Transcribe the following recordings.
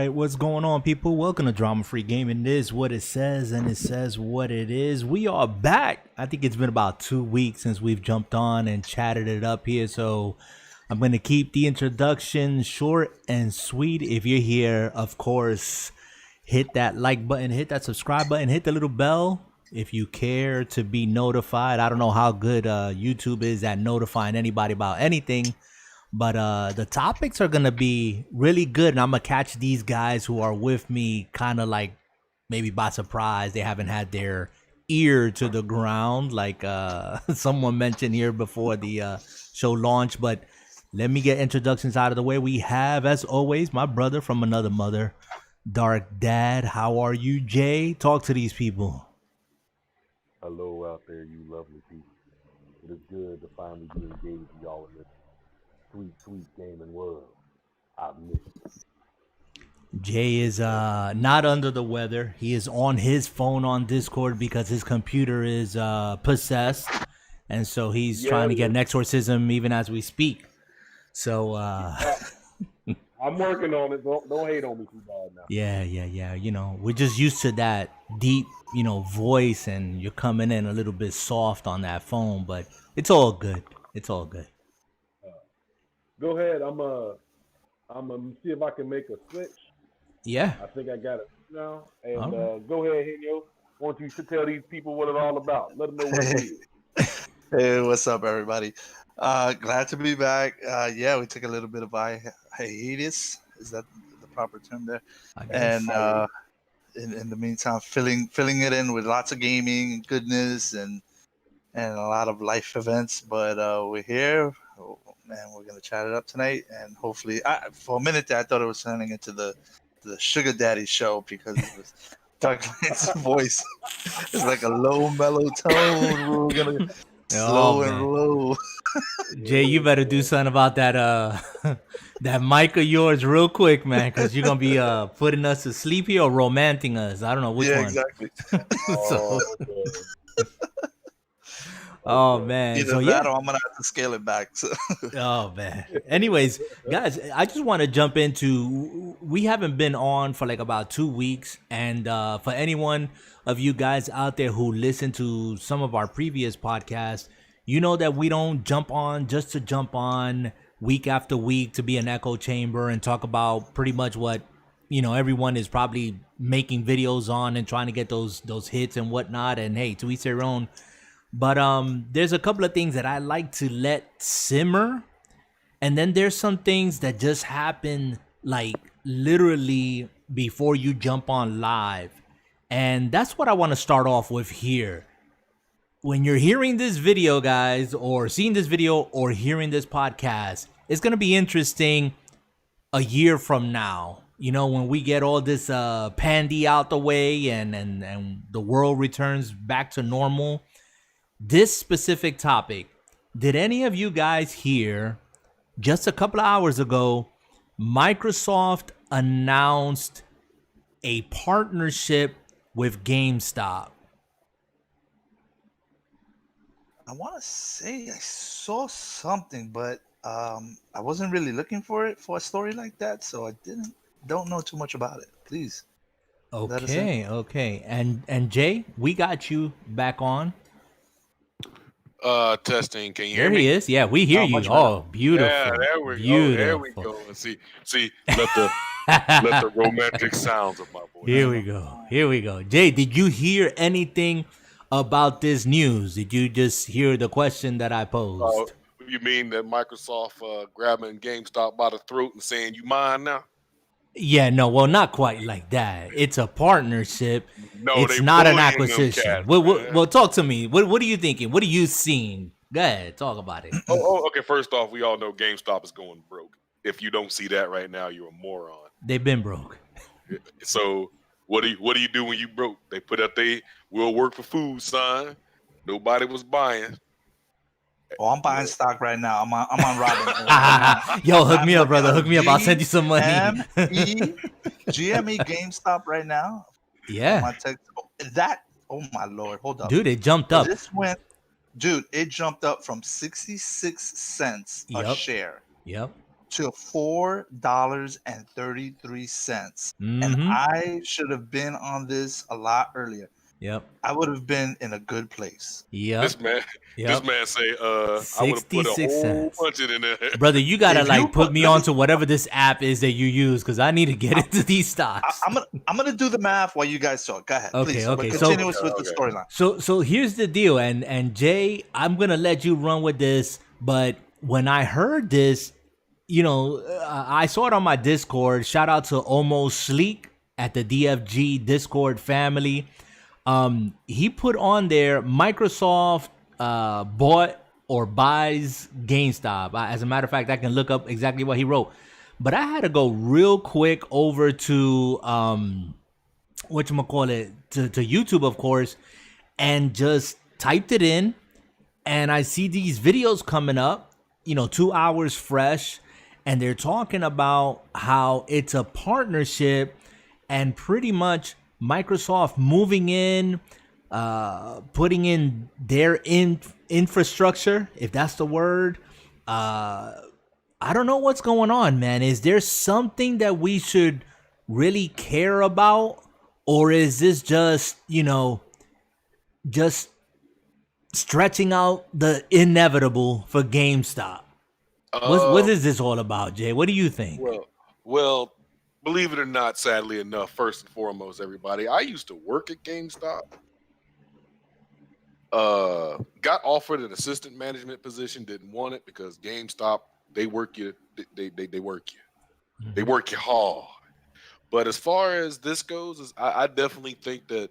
right, what's going on, people? Welcome to Drama Free Gaming. It is what it says, and it says what it is. We are back. I think it's been about 2 weeks since we've jumped on and chatted it up here, so I'm going to keep the introduction short and sweet. If you're here, of course, hit that like button, hit that subscribe button, hit the little bell if you care to be notified. I don't know how good YouTube is at notifying anybody about anything. But the topics are going to be really good, and I'm going to catch these guys who are with me kind of like maybe by surprise. They haven't had their ear to the ground like someone mentioned here before the show launch. But let me get introductions out of the way. We have, as always, my brother from another mother, Dark Dad. How are you, Jay? Talk to these people. Hello out there, you lovely people. It is good to finally be engaged with y'all in this sweet gaming world. I've missed it. Jay is not under the weather. He is on his phone on Discord because his computer is possessed, and so he's trying to get an exorcism even as we speak. So I'm working on it. Don't hate on me too bad now. Yeah. You know, we're just used to that deep, voice, and you're coming in a little bit soft on that phone, but it's all good. It's all good. Go ahead. I'm gonna see if I can make a switch. Yeah. I think I got it now. And right. Go ahead, Henyo. Why don't you tell these people what it's all about? Let them know what it is. Hey, what's up, everybody? Glad to be back. Yeah, we took a little bit of hiatus. Is that the proper term there? And in the meantime, filling it in with lots of gaming and goodness and a lot of life events. But we're here. And we're gonna chat it up tonight, and hopefully, for a minute there, I thought it was turning into the Sugar Daddy show because it was Douglas' voice is like a low, mellow tone. We're gonna slow and low. Jay, you better do something about that that mic of yours real quick, man, because you're gonna be putting us to sleep here or romancing us. I don't know which one. Yeah, exactly. Oh man! Either that or I'm gonna have to scale it back. So. Oh man! Anyways, guys, I just want to jump into. We haven't been on for like about 2 weeks, and for anyone of you guys out there who listen to some of our previous podcasts, you know that we don't jump on just to jump on week after week to be an echo chamber and talk about pretty much what everyone is probably making videos on and trying to get those hits and whatnot. And hey, to each their own. But there's a couple of things that I like to let simmer. And then there's some things that just happen like literally before you jump on live. And that's what I want to start off with here. When you're hearing this video, guys, or seeing this video or hearing this podcast, it's going to be interesting a year from now. When we get all this pandy out the way and the world returns back to normal. This specific topic, did any of you guys hear just a couple of hours ago, Microsoft announced a partnership with GameStop? I want to say I saw something, but I wasn't really looking for a story like that, so I don't know too much about it. Please. Okay. And Jay, we got you back on. Testing. Can you hear me? There he is. Yeah, we hear you. Oh, beautiful. Yeah, there we go. There we go. See, let the romantic sounds of my voice. Here we go. Jay, did you hear anything about this news? Did you just hear the question that I posed? You mean that Microsoft grabbing GameStop by the throat and saying, "You mine now"? Yeah, no, well, not quite like that. It's a partnership. No, it's not an acquisition. Well, talk to me. What are you thinking? What are you seeing? Go ahead, talk about it. Okay. First off, we all know GameStop is going broke. If you don't see that right now, you're a moron. They've been broke. So what do you do when you broke? They put up they "will work for food" sign. Nobody was buying. Oh, I'm buying stock right now. I'm on Robin. Yo, hook me up, brother. Hook me up. I'll send you some money. GME GameStop right now. Yeah. Oh my Lord. Hold up. Dude, it jumped up. It jumped up from 66 cents a share. Yep. to $4.33. And Mm-hmm. I should have been on this a lot earlier. Yep. I would have been in a good place. Yep. This man say, I would have put a 66 whole cents. bunch in there. Brother, you gotta If like you put me onto whatever this app is that you use because I need to get into these stocks. I'm gonna do the math while you guys talk. Go ahead, Okay, please. okay. But So- continue with the storyline. So here's the deal, and Jay, I'm gonna let you run with this, but when I heard this, you know, I saw it on my Discord. Shout out to Almost Sleek at the DFG Discord family. He put on there Microsoft bought or buys GameStop. As a matter of fact, I can look up exactly what he wrote. But I had to go real quick over to whatchamacallit, to YouTube, of course, and just typed it in. And I see these videos coming up, 2 hours fresh. And they're talking about how it's a partnership and pretty much Microsoft moving in, putting in their infrastructure, if that's the word. I don't know what's going on, man. Is there something that we should really care about? Or is this just, just stretching out the inevitable for GameStop? What is this all about, Jay? What do you think? Well, believe it or not, sadly enough, first and foremost, everybody, I used to work at GameStop. Got offered an assistant management position, didn't want it because GameStop, they work you, they work you. Mm-hmm. They work you hard. But as far as this goes, I definitely think that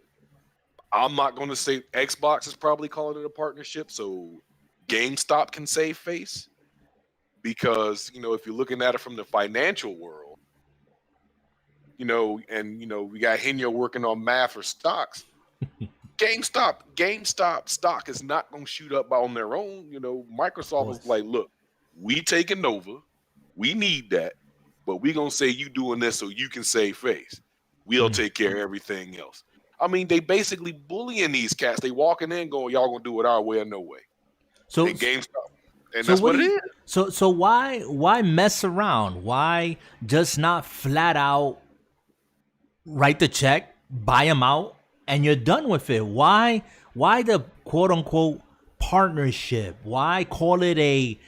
I'm not going to say Xbox is probably calling it a partnership, so GameStop can save face. Because, if you're looking at it from the financial world, we got Henyo working on math or stocks. GameStop stock is not going to shoot up on their own. Microsoft was like, look, we taking over. We need that. But we going to say you doing this so you can save face. We'll take care of everything else. I mean, they basically bullying these cats. They walking in going, y'all going to do it our way or no way. So and GameStop. And that's what it is. So why mess around? Why just not flat out write the check, buy them out, and you're done with it? Why the quote unquote partnership? Why call it a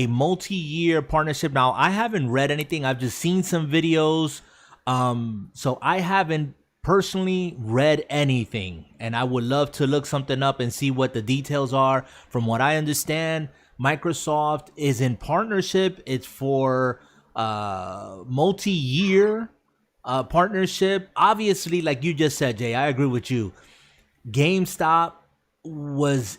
multi-year partnership? Now, I haven't read anything. I've just seen some videos. So I haven't personally read anything, and I would love to look something up and see what the details are. From what I understand, Microsoft is in partnership. It's for multi-year partnership. Obviously, like you just said, Jay, I agree with you. GameStop was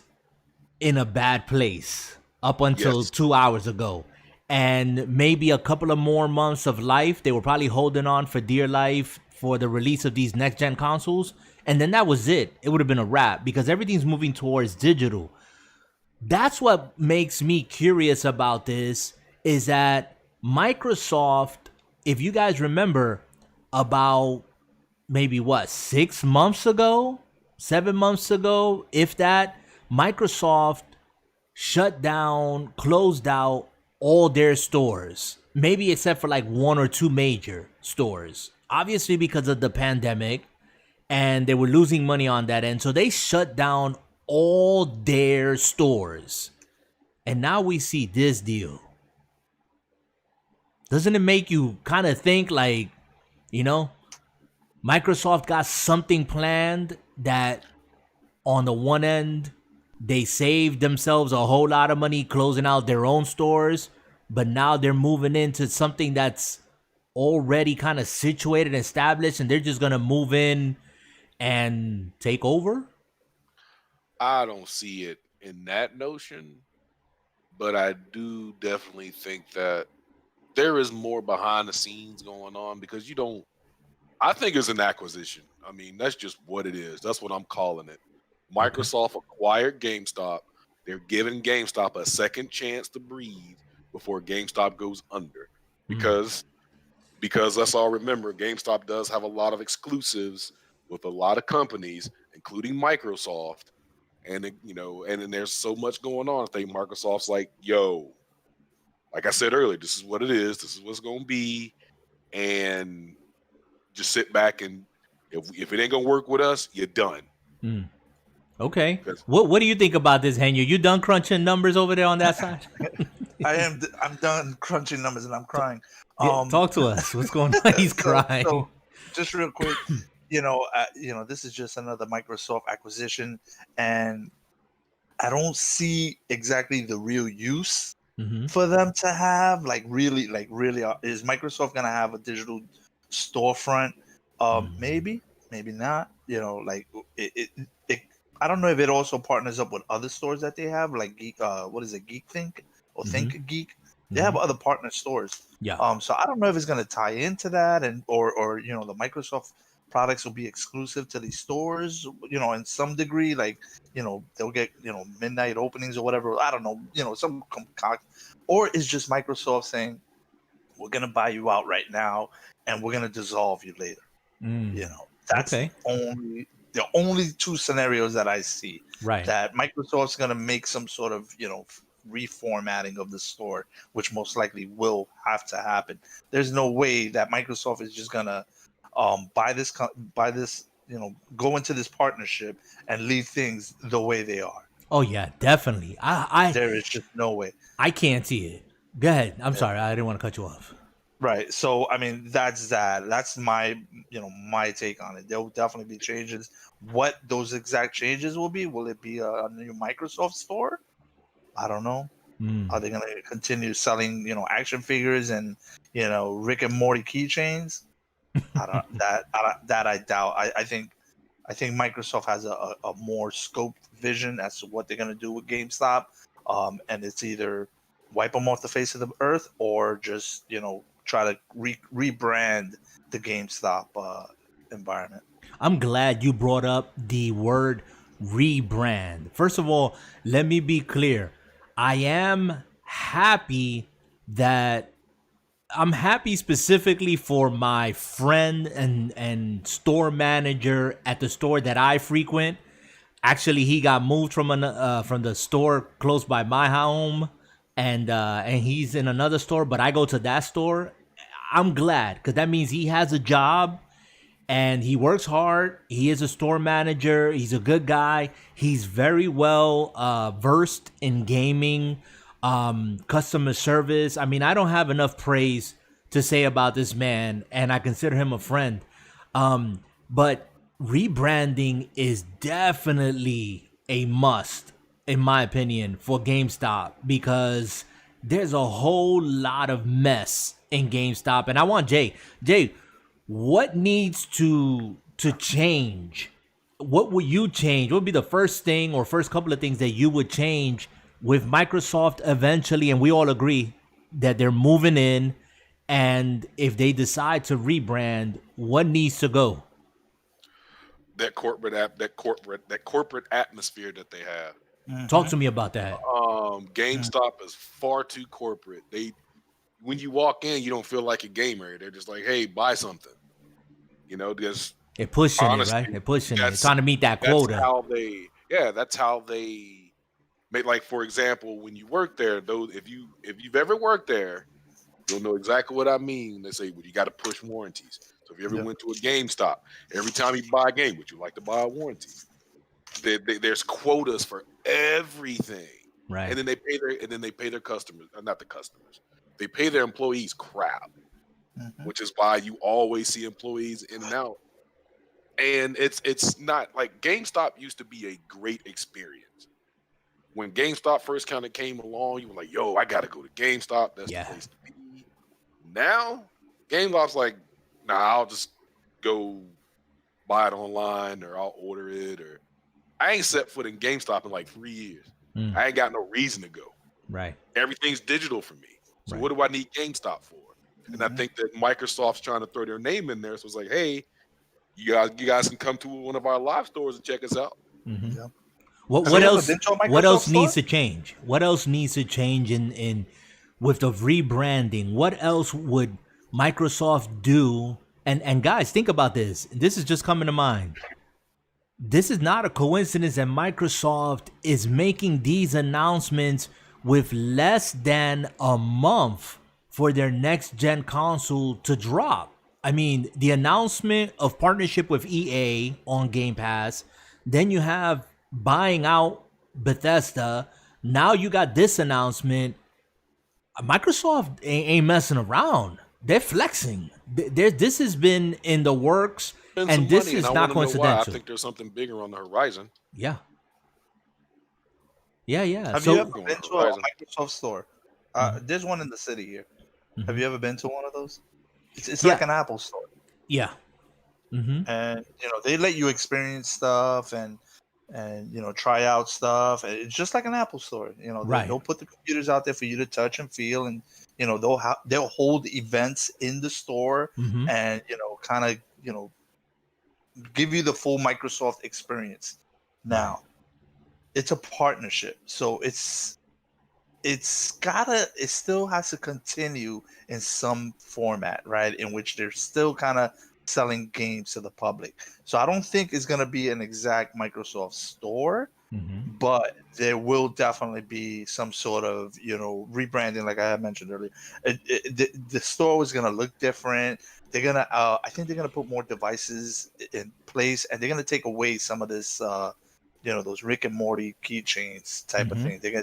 in a bad place up until 2 hours ago. And maybe a couple of more months of life. They were probably holding on for dear life for the release of these next-gen consoles. And then that was it. It would have been a wrap because everything's moving towards digital. That's what makes me curious about this, is that Microsoft, if you guys remember, about maybe 7 months ago, if that, Microsoft shut down, closed out all their stores, maybe except for like one or two major stores, obviously because of the pandemic, and they were losing money on that end. So they shut down all their stores. And now we see this deal. Doesn't it make you kind of think like, Microsoft got something planned that on the one end, they saved themselves a whole lot of money closing out their own stores, but now they're moving into something that's already kind of situated and established, and they're just going to move in and take over? I don't see it in that notion, but I do definitely think that there is more behind the scenes going on because I think it's an acquisition. I mean, that's just what it is. That's what I'm calling it. Microsoft acquired GameStop. They're giving GameStop a second chance to breathe before GameStop goes under. Because let's all remember, GameStop does have a lot of exclusives with a lot of companies, including Microsoft. And and then there's so much going on. I think Microsoft's like, yo, like I said earlier, this is what it is. This is what's going to be, and just sit back and if it ain't gonna work with us, you're done. Okay. What do you think about this, Henry? You done crunching numbers over there on that side? I'm done crunching numbers and I'm crying. Talk to us. What's going on? He's crying. So just real quick, this is just another Microsoft acquisition, and I don't see exactly the real use for them to have. Really, is Microsoft gonna have a digital storefront? Maybe not. I don't know if it also partners up with other stores that they have, like Geek. What is it, Geek Think or Think Geek? They have other partner stores. Yeah. So I don't know if it's going to tie into that, and or the Microsoft products will be exclusive to these stores. In some degree, they'll get midnight openings or whatever. I don't know. Some concoct, or it's just Microsoft saying, we're going to buy you out right now, and we're going to dissolve you later. That's the only two scenarios that I see. Right. That Microsoft's going to make some sort of, reformatting of the store, which most likely will have to happen. There's no way that Microsoft is just going to buy this, go into this partnership and leave things the way they are. Oh yeah, definitely. There is just no way. I can't see it. Go ahead. I'm sorry. I didn't want to cut you off. Right. So, I mean, that's that. That's my take on it. There will definitely be changes. What those exact changes will it be a new Microsoft store? I don't know. Are they going to continue selling, action figures and, Rick and Morty keychains? I doubt. I think Microsoft has a more scoped vision as to what they're going to do with GameStop. And it's either wipe them off the face of the earth or just, try to rebrand the GameStop environment. I'm glad you brought up the word rebrand. First of all, let me be clear. I am happy specifically for my friend and store manager at the store that I frequent. Actually, he got moved from the store close by my home, and he's in another store, but I go to that store. I'm glad, because that means he has a job and he works hard. He is a store manager. He's a good guy. He's very well versed in gaming, customer service. I mean, I don't have enough praise to say about this man, and I consider him a friend. But rebranding is definitely a must, in my opinion, for GameStop, because there's a whole lot of mess in GameStop. And I want Jay, what needs to change? What would you change? What would be the first thing or first couple of things that you would change with Microsoft eventually? And we all agree that they're moving in. And if they decide to rebrand, what needs to go? That corporate atmosphere that they have. Talk to me about that. GameStop is far too corporate. When you walk in, you don't feel like a gamer. They're just like, hey, buy something. Just they're pushing it, right? They're pushing it. They're trying to meet that quota. That's how they make. Like, for example, when you work there, if you've ever worked there, you'll know exactly what I mean. They say, well, you got to push warranties. So if you ever went to a GameStop, every time you buy a game, would you like to buy a warranty? There's quotas for everything, right? And then they pay their customers, not the customers. They pay their employees crap, which is why you always see employees in and out. And it's not like GameStop used to be a great experience. When GameStop first kind of came along, you were like, yo, I got to go to GameStop. That's the place to be. Now, GameStop's like, nah, I'll just go buy it online, or I'll order it, or I ain't set foot in GameStop in like 3 years. I ain't got no reason to go. Right. Everything's digital for me. So what do I need GameStop for? And I think that Microsoft's trying to throw their name in there. So it's like, hey, you guys can come to one of our live stores and check us out. Yeah. What else needs to change? What else needs to change in with the rebranding? What else would Microsoft do? And guys, think about this. This is just coming to mind. This is not a coincidence that Microsoft is making these announcements with less than a month for their next gen console to drop. I mean, the announcement of partnership with EA on Game Pass, then you have buying out Bethesda. Now you got this announcement. Microsoft ain't messing around. They're flexing. This has been in the works, Spend and some this money, and is I not want to know why. I coincidental. think there's something bigger on the horizon. Yeah. Yeah. Have So you ever been to a Microsoft store? There's one in the city here. Mhm. Have you ever been to one of those? It's Yeah. like an Apple store, yeah. and they let you experience stuff and try out stuff. And it's just like an Apple store. Right. They'll put the computers out there for you to touch and feel, and they'll hold events in the store, Mhm. and kind of give you the full Microsoft experience. Now, it's a partnership, so it still has to continue in some format, right? In which they're still kind of selling games to the public. So I don't think it's going to be an exact Microsoft store, but there will definitely be some sort of rebranding, like I had mentioned earlier. The store is going to look different. They're gonna I think they're gonna put more devices in place, and they're gonna take away some of this those Rick and Morty keychains type of thing. They're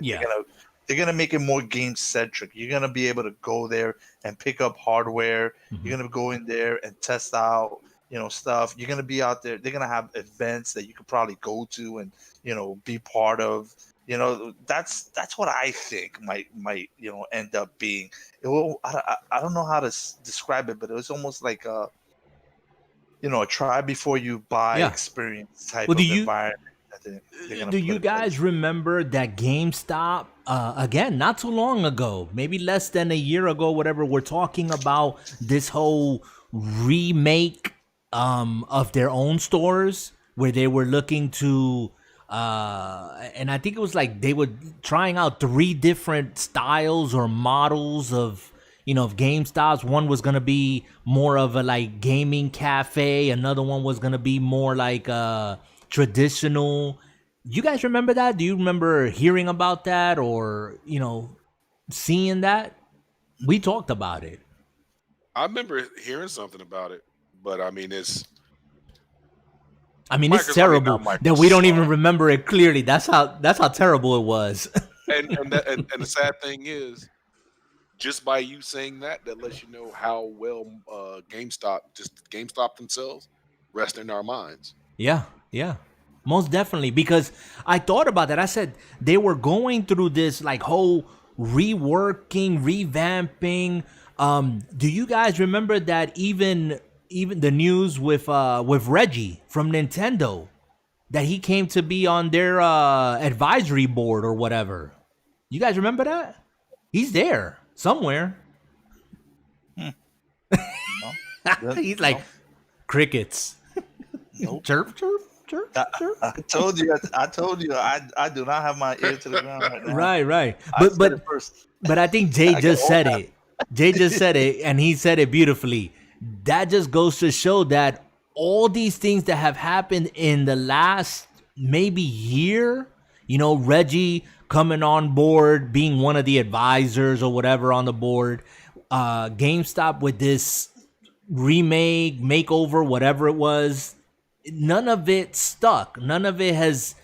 gonna make it more game centric. You're gonna be able to go there and pick up hardware. You're gonna go in there and test out stuff. You're gonna be out there. They're gonna have events that you could probably go to and be part of. That's what I think might end up being. It will. I don't know how to describe it, but it was almost like a try before you buy experience type Well, of environment. Do you guys remember that GameStop, again, not too long ago, maybe less than a year ago, whatever, we're talking about this whole remake of their own stores where they were looking to, and I think it was like they were trying out 3 different styles or models of GameStops. One was going to be more of a like gaming cafe. Another one was going to be more like traditional. You guys remember that? Do you remember hearing about that or seeing that? We talked about it. I remember hearing something about it, but I mean it's terrible that we don't even remember it clearly. That's how terrible it was. and the sad thing is, just by you saying that lets you know how well GameStop themselves rest in our minds. Yeah. Most definitely, because I thought about that. I said they were going through this like whole reworking, revamping. Do you guys remember that even the news with Reggie from Nintendo, that he came to be on their advisory board or whatever? You guys remember that? He's there somewhere. He's like crickets. Nope. Chirp. I told you. I do not have my ear to the ground right now. Right. But I think Jay just said it. Jay just said it, and he said it beautifully. That just goes to show that all these things that have happened in the last maybe year, Reggie coming on board, being one of the advisors or whatever on the board, GameStop with this remake, makeover, whatever it was, none of it stuck. None of it has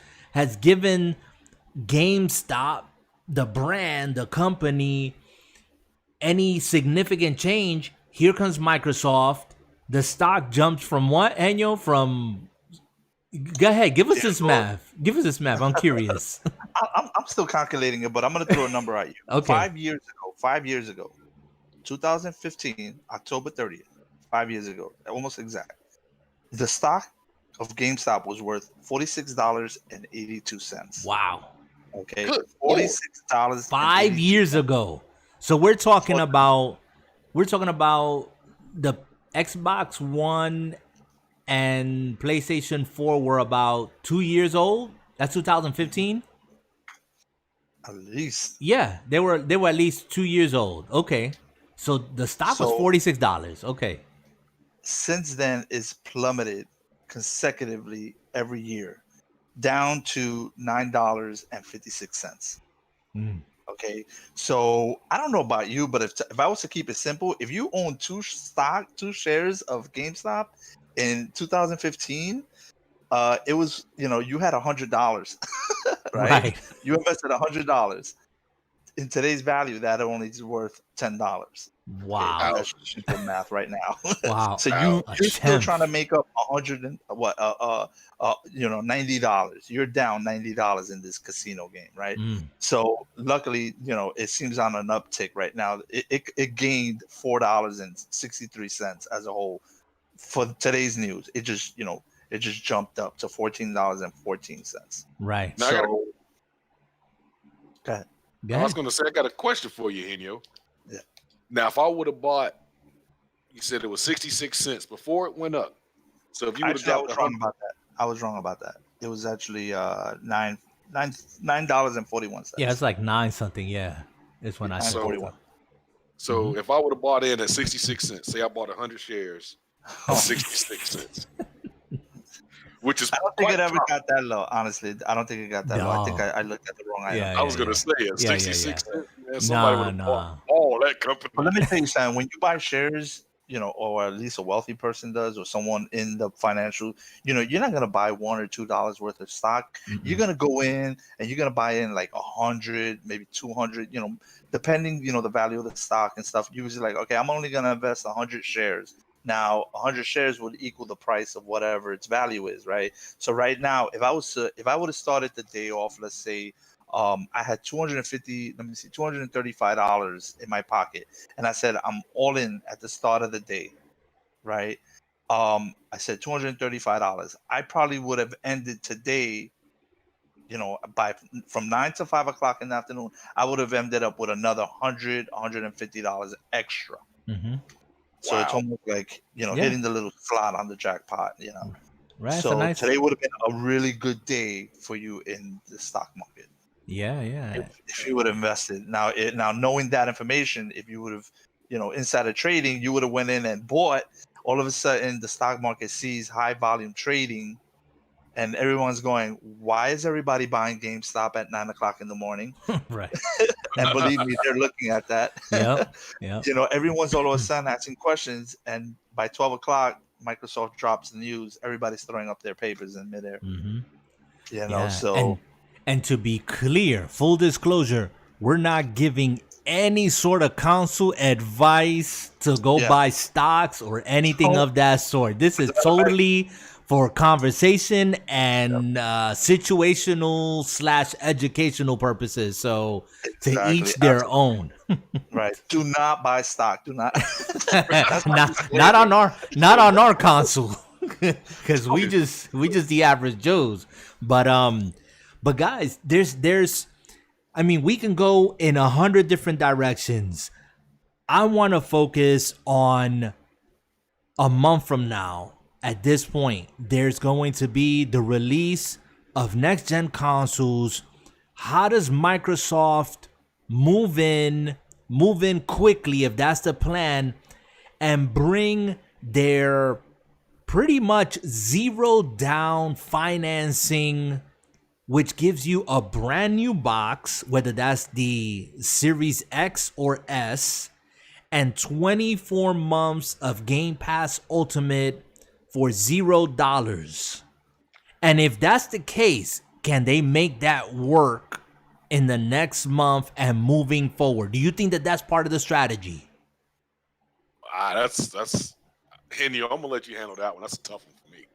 given GameStop, the brand, the company, any significant change. Here comes Microsoft. The stock jumps from what, Enyo? From, go ahead, give us this math. I'm curious. I'm still calculating it, but I'm going to throw a number at you. Okay. 5 years ago, 2015, October 30th, 5 years ago, almost exact. The stock of GameStop was worth $46.82. Wow. Okay, $46. 5 years ago. So we're talking about the Xbox One and PlayStation 4 were about 2 years old. That's 2015. At least. Yeah, they were at least 2 years old. Okay. So the stock was $46. Okay. Since then, it's plummeted consecutively every year, down to $9.56. Okay, so I don't know about you, but if I was to keep it simple, if you own two shares of GameStop in 2015, it was, you had $100, right? Right. You invested $100. In today's value, that only is worth $10. Okay, Wow. that's simple math right now. Wow. So Ouch. A you're still trying to tenth. make up $90. You're down $90 in this casino game, right? Mm. So luckily, it seems on an uptick right now. It gained $4.63 as a whole for today's news. It just jumped up to $14.14. Right. Now, I So go ahead. Go was ahead. going to say, I got a question for you, Henyo. Yeah. Now, if I would have bought, you said it was 66 cents before it went up. So if you would have Actually, I dropped was wrong about that. It was actually $9.41. Yeah, it's like 9 something. Yeah. It's when I said So- that. So if I would have bought in at 66 cents, say I bought 100 shares at 66 cents, which is I don't think quite it ever profit. got that low. Honestly, I don't think it got that low. I think No. I looked at the wrong item. Yeah, I was going to say at Yeah, 66 cents, man, somebody would have bought all that company. But let me tell you something. When you buy shares, or at least a wealthy person does, or someone in the financial, you're not gonna buy $1 or $2 worth of stock. Mm-mm. You're gonna go in and you're gonna buy in like 100, maybe 200. Depending, the value of the stock and stuff. You're usually like, okay, I'm only gonna invest 100 shares. Now, 100 shares would equal the price of whatever its value is, right? So right now, if I would have started the day off, let's say, I had $235 in my pocket, and I said I'm all in at the start of the day, right? I said $235. I probably would have ended today, from 9 to 5 o'clock in the afternoon. I would have ended up with another $150 extra. Mm-hmm. So it's Wow. almost like Yeah. hitting the little slot on the jackpot. Right. It's a So nice. today would have been a really good day for you in the stock market. Yeah. Yeah. If you would have invested. Now knowing that information, if you would have, insider trading, you would have went in and bought. All of a sudden, the stock market sees high volume trading, and everyone's going, "Why is everybody buying GameStop at 9 o'clock in the morning?" Right. And believe me, they're looking at that. Yep. Yep. Everyone's all of a sudden asking questions, and by 12 o'clock, Microsoft drops the news. Everybody's throwing up their papers in midair. Mm-hmm. Yeah. So, and to be clear, full disclosure, we're not giving any sort of counsel advice to go buy stocks or anything of that sort. This is totally for conversation and situational / educational purposes. So to each their own. Right. Do not buy stock. Do not. not on our console, because we just the average Joes. But guys, there's I mean, we can go in 100 different directions. I want to focus on a month from now. At this point, there's going to be the release of next gen consoles. How does Microsoft move in quickly, if that's the plan, and bring their pretty much zero down financing, which gives you a brand new box, whether that's the Series X or S, and 24 months of Game Pass Ultimate for $0. And if that's the case, can they make that work in the next month and moving forward? Do you think that that's part of the strategy? That's Henny. I'm gonna let you handle that one. That's a tough one for me.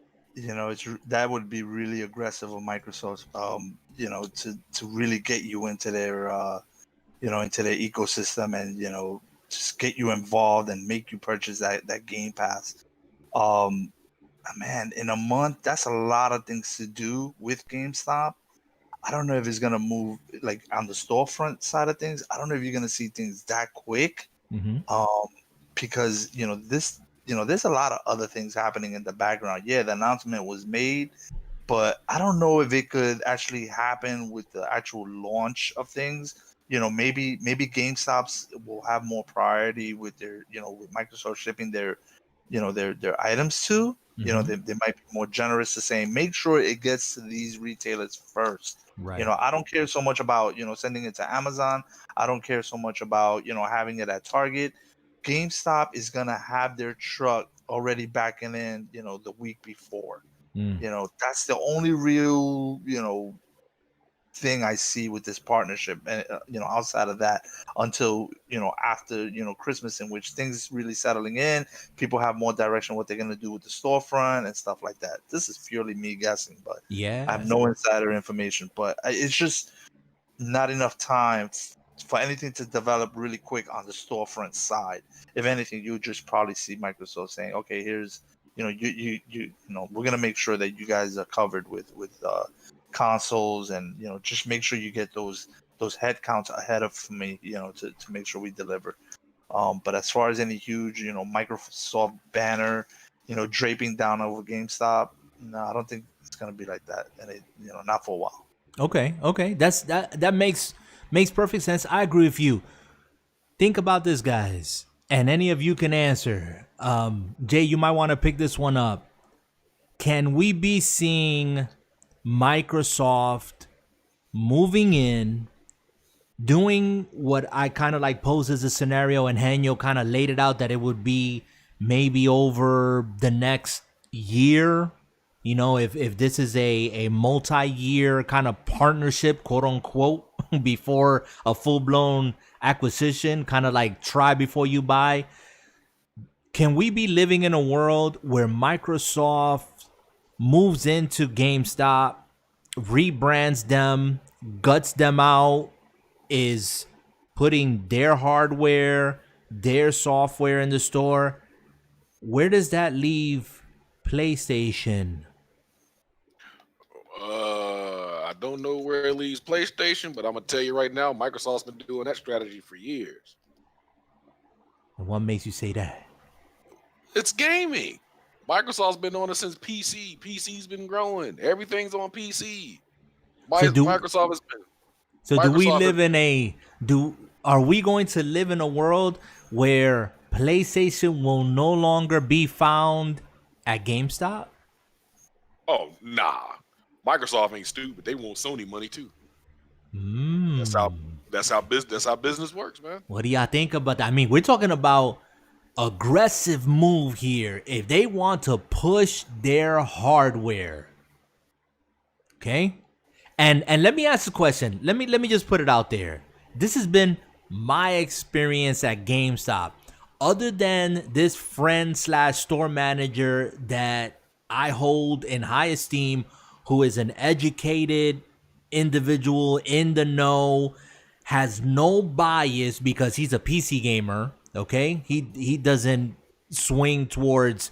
That would be really aggressive of Microsoft. To really get you into their into their ecosystem, and just get you involved and make you purchase that Game Pass. Man, in a month, that's a lot of things to do with GameStop. I don't know if it's gonna move like on the storefront side of things. I don't know if you're gonna see things that quick. Mm-hmm. Because there's a lot of other things happening in the background. Yeah, the announcement was made, but I don't know if it could actually happen with the actual launch of things. Maybe GameStops will have more priority with their with Microsoft shipping their their items to. You know, they might be more generous to saying, make sure it gets to these retailers first. Right. You know, I don't care so much about, you know, sending it to Amazon. I don't care so much about, you know, having it at Target. GameStop is going to have their truck already backing in, you know, the week before. You know, that's the only real, you know, thing I see with this partnership, and you know, outside of that, until you know, after you know, Christmas, in which things really settling in, people have more direction what they're going to do with the storefront and stuff like that. This is purely me guessing, but I have no insider information. But it's just not enough time for anything to develop really quick on the storefront side. If anything, you just probably see Microsoft saying, okay, here's, you know, you know, we're gonna make sure that you guys are covered with consoles, and you know, just make sure you get those head counts ahead of me, you know, to make sure we deliver. But as far as any huge, you know, Microsoft banner, you know, draping down over GameStop, no, I don't think it's gonna be like that, and it, you know, not for a while. Okay, that makes perfect sense. I agree with you. Think about this, guys, and any of you can answer. Jay, you might want to pick this one up. Can we be seeing Microsoft moving in, doing what I kind of like posed as a scenario, and Henyo kind of laid it out that it would be maybe over the next year? You know, if this is a multi-year kind of partnership, quote unquote, before a full-blown acquisition, kind of like try before you buy. Can we be living in a world where Microsoft moves into GameStop, rebrands them, guts them out, is putting their hardware, their software in the store? Where does that leave PlayStation? I don't know where it leaves PlayStation, but I'm gonna tell you right now, Microsoft's been doing that strategy for years. What makes you say that? It's gaming. Microsoft's been on it since PC. PC's been growing. Everything's on PC. Microsoft has been. So do we live in a are we going to live in a world where PlayStation will no longer be found at GameStop? Oh, nah. Microsoft ain't stupid. They want Sony money too. That's how business works, man. What do y'all think about that? I mean, we're talking about aggressive move here. If they want to push their hardware, okay? And let me ask a question. Let me just put it out there. This has been my experience at GameStop. Other than this friend/store manager that I hold in high esteem, who is an educated individual in the know, has no bias because he's a PC gamer, okay? He doesn't swing towards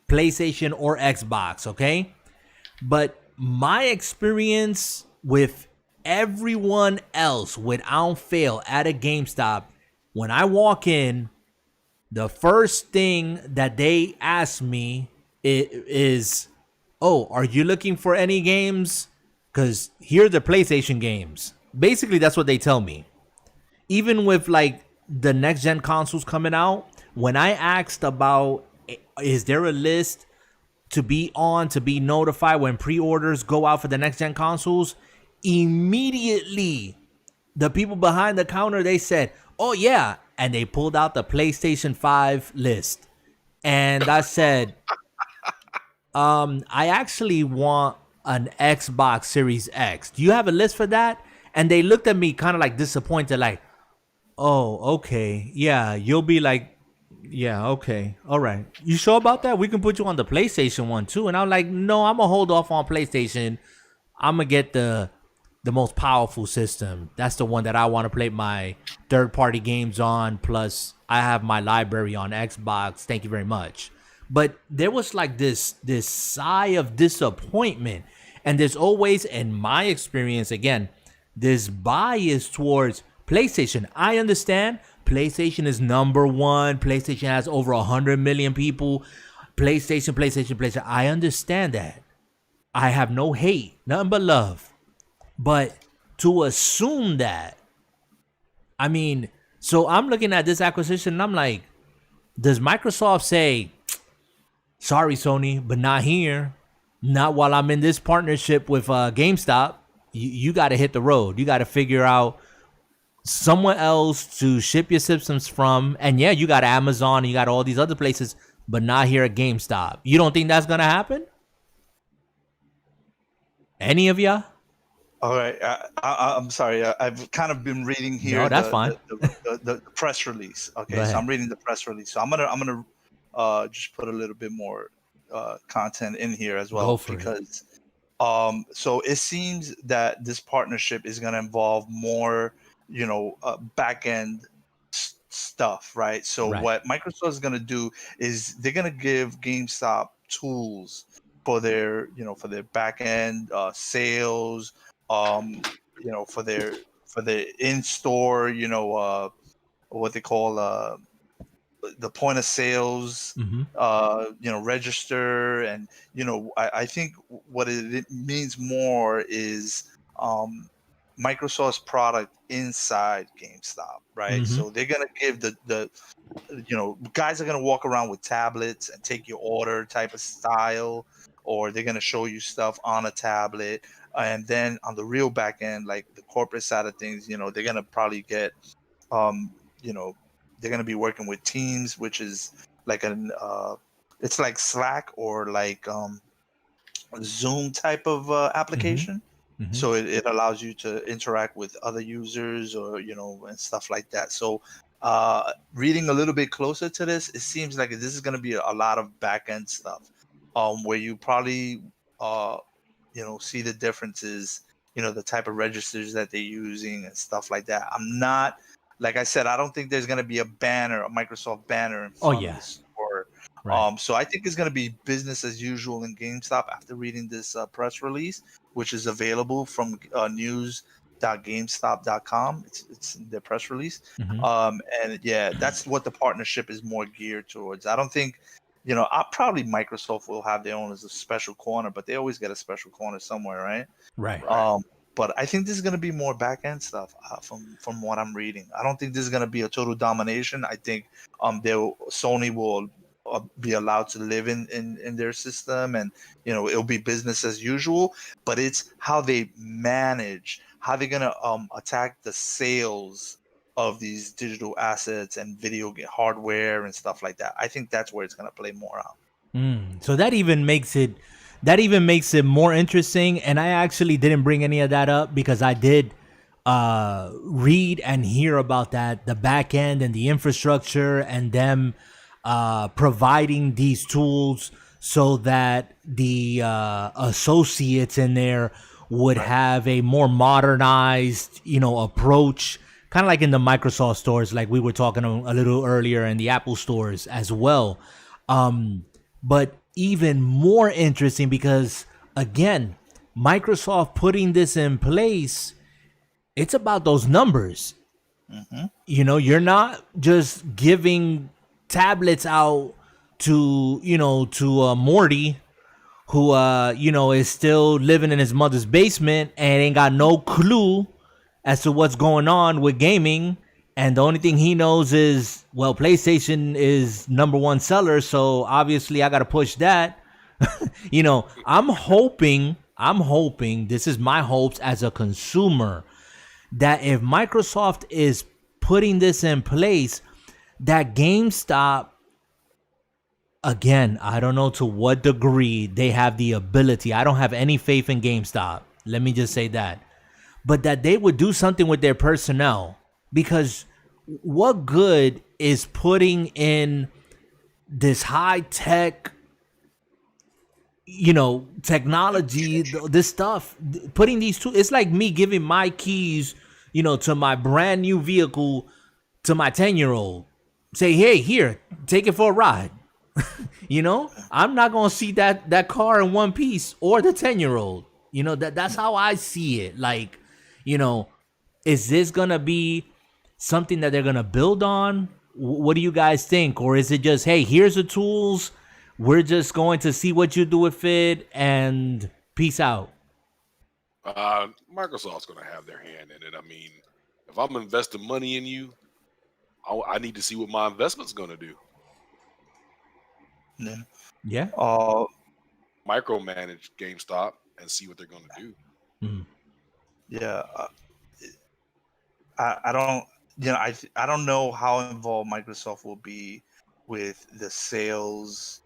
PlayStation or Xbox, okay? But my experience with everyone else, without fail, at a GameStop, when I walk in, the first thing that they ask me is, oh, are you looking for any games? Because here are the PlayStation games. Basically, that's what they tell me. Even with like the next gen consoles coming out, when I asked about, is there a list to be notified when pre-orders go out for the next gen consoles, immediately the people behind the counter, they said, oh yeah, and they pulled out the PlayStation 5 list. And I said, I actually want an Xbox Series X. Do you have a list for that? And they looked at me kind of like disappointed, like, oh, okay. Yeah, you'll be like, yeah, okay. All right. You sure about that? We can put you on the PlayStation one too. And I'm like, no, I'm going to hold off on PlayStation. I'm going to get the most powerful system. That's the one that I want to play my third-party games on. Plus, I have my library on Xbox. Thank you very much. But there was like this sigh of disappointment. And there's always, in my experience, again, this bias towards PlayStation. I understand PlayStation is number one. PlayStation has over 100 million people. PlayStation. I understand that. I have no hate, nothing but love. But to assume that, I mean, so I'm looking at this acquisition and I'm like, does Microsoft say, sorry, Sony, but not here. Not while I'm in this partnership with GameStop. You got to hit the road. You got to figure out someone else to ship your systems from. And yeah, you got Amazon and you got all these other places, but not here at GameStop. You don't think that's going to happen? Any of ya? All right, I'm sorry. I've kind of been reading here No, that's fine. the press release. Okay, so I'm reading the press release. So I'm gonna just put a little bit more content in here as well, because so it seems that this partnership is gonna involve more, back end stuff, right? So what Microsoft is gonna do is they're gonna give GameStop tools for their back end sales, for their in-store, what they call the point of sales, register. And I think what it means more is Microsoft's product inside GameStop, right? So they're gonna give the guys are gonna walk around with tablets and take your order type of style, or they're gonna show you stuff on a tablet. And then on the real back end, like the corporate side of things, they're gonna probably get, they're gonna be working with Teams, which is like it's like Slack or like Zoom type of application. So it allows you to interact with other users, or and stuff like that. So reading a little bit closer to this, it seems like this is going to be a lot of back end stuff, where you probably see the differences, the type of registers that they're using and stuff like that. I'm not, like I said, I don't think there's going to be a Microsoft banner in front of the store. So I think it's going to be business as usual in GameStop after reading this press release, which is available from news.gamestop.com. It's in their press release. And yeah, that's what the partnership is more geared towards. I don't think, probably Microsoft will have their own as a special corner, but they always get a special corner somewhere, right? But I think this is going to be more back end stuff from what I'm reading. I don't think this is going to be a total domination. I think Sony will be allowed to live in their system, and it'll be business as usual. But it's how they manage, how they're going to attack the sales of these digital assets and video hardware and stuff like that. I think that's where it's going to play more out. So that even makes it more interesting. And I actually didn't bring any of that up because I did read and hear about that, the back end and the infrastructure, and them providing these tools so that the associates in there would have a more modernized, approach, kind of like in the Microsoft stores, like we were talking a little earlier, in the Apple stores as well. But even more interesting because, again, Microsoft putting this in place, it's about those numbers. You're not just giving tablets out to Morty, who is still living in his mother's basement and ain't got no clue as to what's going on with gaming, and the only thing he knows is, well, PlayStation is #1 seller, so obviously I gotta push that. I'm hoping, this is my hopes as a consumer, that if Microsoft is putting this in place, that GameStop, again, I don't know to what degree they have the ability. I don't have any faith in GameStop. Let me just say that. But that they would do something with their personnel. Because what good is putting in this high-tech, technology, this stuff, putting these two, it's like me giving my keys, to my brand new vehicle to my 10-year-old. Say, hey, here, take it for a ride. I'm not going to see that car in one piece, or the 10-year-old. That's how I see it. Like, is this going to be something that they're going to build on? What do you guys think? Or is it just, hey, here's the tools, we're just going to see what you do with it, and peace out? Microsoft's going to have their hand in it. I mean, if I'm investing money in you, I need to see what my investment's going to do. Yeah. Micromanage GameStop and see what they're going to do. Yeah. I don't, I don't know how involved Microsoft will be with the sales,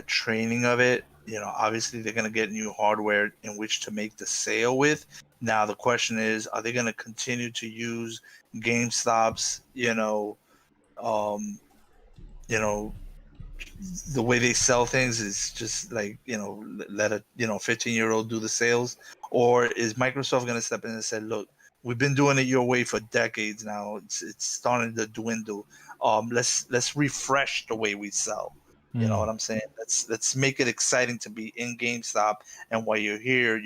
training of it. Obviously they're going to get new hardware in which to make the sale with. Now the question is, are they going to continue to use GameStop's, um, you know, the way they sell things is just like, let a 15-year-old do the sales, or is Microsoft going to step in and say, look, we've been doing it your way for decades now, it's starting to dwindle, let's refresh the way we sell. You know what I'm saying? Let's make it exciting to be in GameStop, and while you're here,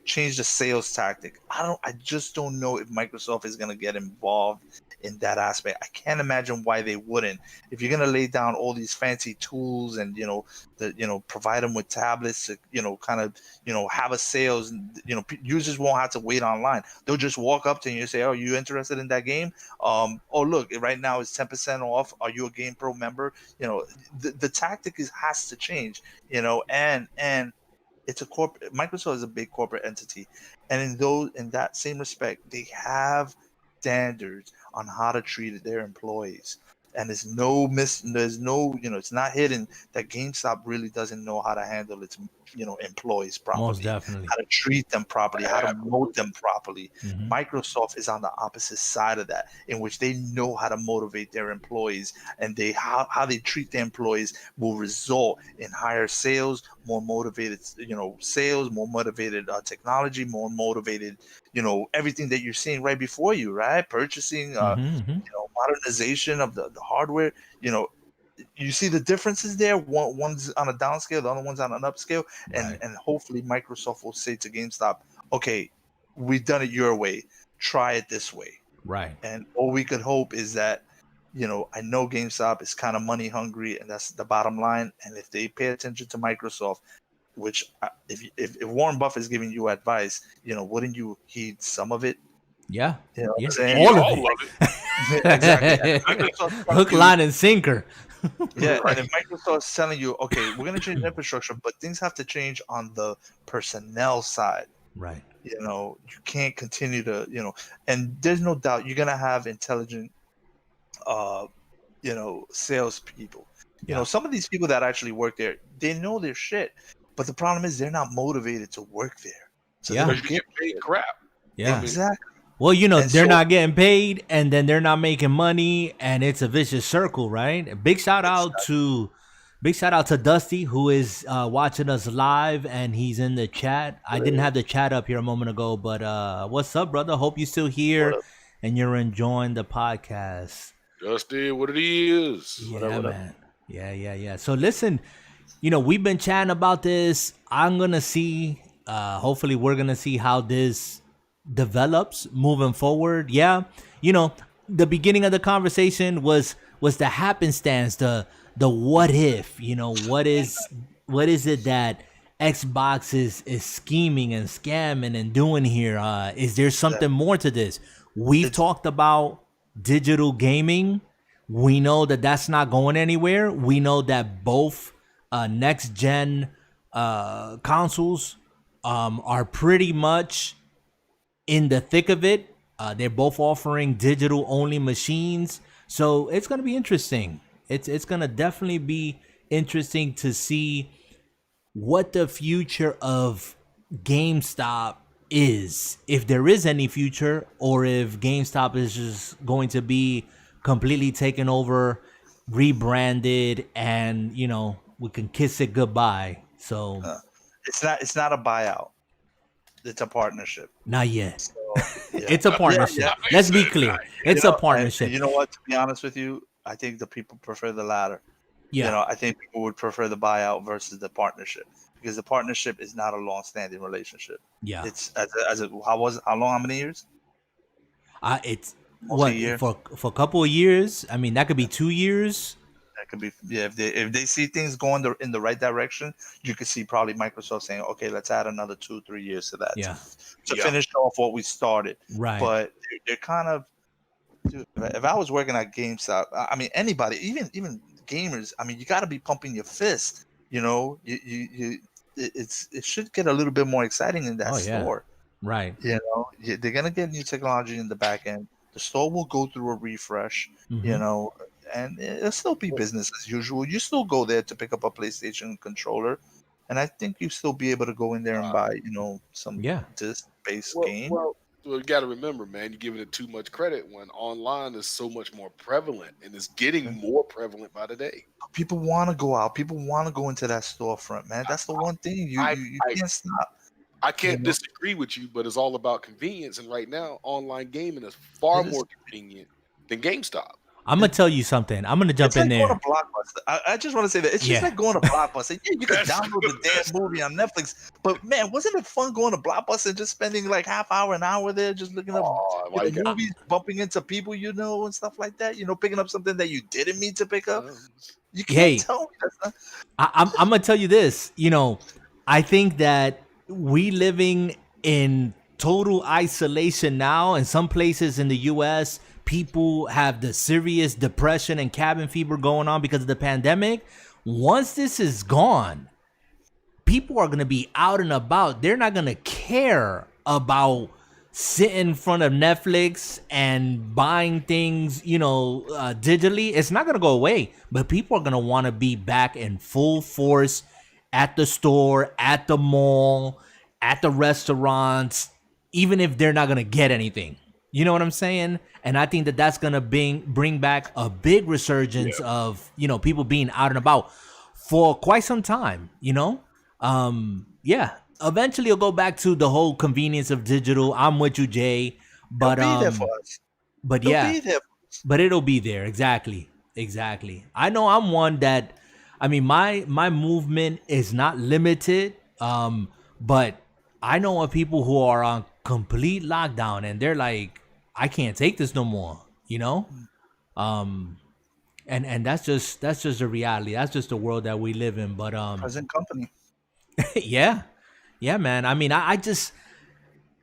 change the sales tactic. I just don't know if Microsoft is going to get involved in that aspect. I can't imagine why they wouldn't. If you're going to lay down all these fancy tools and, provide them with tablets to, kind of, have a sales, users won't have to wait online. They'll just walk up to you and say, oh, you interested in that game? Oh, look, right now it's 10% off. Are you a Game Pro member? The tactic has to change, and it's a corporate. Microsoft is a big corporate entity, and in that same respect, they have standards on how to treat their employees. And there's no, it's not hidden that GameStop really doesn't know how to handle its, employees properly. Most definitely. How to treat them properly, how to promote them properly. Microsoft is on the opposite side of that, in which they know how to motivate their employees, and how they treat their employees will result in higher sales, more motivated, sales, more motivated technology, more motivated, everything that you're seeing right before you, right? Purchasing, modernization of the hardware. You see the differences there. One's on a downscale, the other one's on an upscale, and hopefully Microsoft will say to GameStop, okay, we've done it your way, try it this way. Right. And all we could hope is that, I know GameStop is kind of money hungry, and that's the bottom line. And if they pay attention to Microsoft, which if Warren Buffett is giving you advice, wouldn't you heed some of it? Yeah. What I'm saying? All of it. Exactly. Hook, line, and sinker. Yeah, and if Microsoft's telling you, okay, we're going to change infrastructure, but things have to change on the personnel side. Right. You can't continue to, and there's no doubt you're going to have intelligent, salespeople. Some of these people that actually work there, they know their shit, but the problem is they're not motivated to work there. So they get paid crap. Yeah, exactly. Well, they're not getting paid, and then they're not making money, and it's a vicious circle, right? Big shout out to Dusty, who is watching us live, and he's in the chat. I didn't have the chat up here a moment ago, but what's up, brother? Hope you're still here and you're enjoying the podcast. Dusty, what it is? Yeah, man. Yeah. So listen, we've been chatting about this. I'm gonna see. Hopefully, we're gonna see how this develops moving forward. Yeah, the beginning of the conversation was the happenstance, the what if, what is it that Xbox is scheming and scamming and doing here? Is there something more to this? We've talked about digital gaming. We know that that's not going anywhere. We know that both next gen consoles are pretty much in the thick of it. They're both offering digital only machines, so it's going to be interesting. It's going to definitely be interesting to see what the future of GameStop is, if there is any future, or if GameStop is just going to be completely taken over, rebranded, and we can kiss it goodbye. So it's not a buyout. It's a partnership. Not yet. So, yeah. It's a partnership. Yeah. Let's be clear. It's a partnership. You know what? To be honest with you, I think the people prefer the latter. Yeah. I think people would prefer the buyout versus the partnership, because the partnership is not a long-standing relationship. Yeah. It's how many years? It's for a couple of years. I mean, that could be 2 years. That could be, yeah. If they see things going in the right direction, you could see probably Microsoft saying, okay, let's add another 2-3 years to that. Yeah. To finish off what we started. Right. But they're kind of, dude, if I was working at GameStop, I mean, anybody, even gamers, I mean, you got to be pumping your fist. You know, it should get a little bit more exciting in that store. Right. You know, they're gonna get new technology in the back end. The store will go through a refresh. You know, and it'll still be business as usual. You still go there to pick up a PlayStation controller, and I think you still be able to go in there and buy, you know, some disc-based game. Well, you got to remember, man, you're giving it too much credit when online is so much more prevalent and it's getting more prevalent by the day. People want to go out. People want to go into that storefront, man. That's the one thing you can't stop. I can't disagree with you, but it's all about convenience. And right now, online gaming is far more convenient than GameStop. I'm gonna tell you something. I'm gonna jump in there. Going to Blockbuster. I just want to say that it's just like going to Blockbuster. Yeah, you can download the damn movie on Netflix, but man, wasn't it fun going to Blockbuster and just spending like half hour, an hour there, just looking up movies, bumping into people you know and stuff like that. You know, picking up something that you didn't mean to pick up. You can't tell me that's not. I'm gonna tell you this. You know, I think that we living in total isolation now. In some places in the U.S., people have the serious depression and cabin fever going on because of the pandemic. Once this is gone, people are going to be out and about. They're not going to care about sitting in front of Netflix and buying things, you know, digitally. It's not going to go away, but people are going to want to be back in full force at the store, at the mall, at the restaurants, even if they're not going to get anything. You know what I'm saying? And I think that that's going to bring back a big resurgence of, you know, people being out and about for quite some time, you know? Eventually it'll go back to the whole convenience of digital. I'm with you, Jay. But it'll be there for us. But but it'll be there. Exactly. I know I'm one that, I mean, my movement is not limited. But I know of people who are on complete lockdown and they're like, I can't take this no more, you know? And that's just the reality. That's just the world that we live in. But present company. Yeah, man. I mean, I'm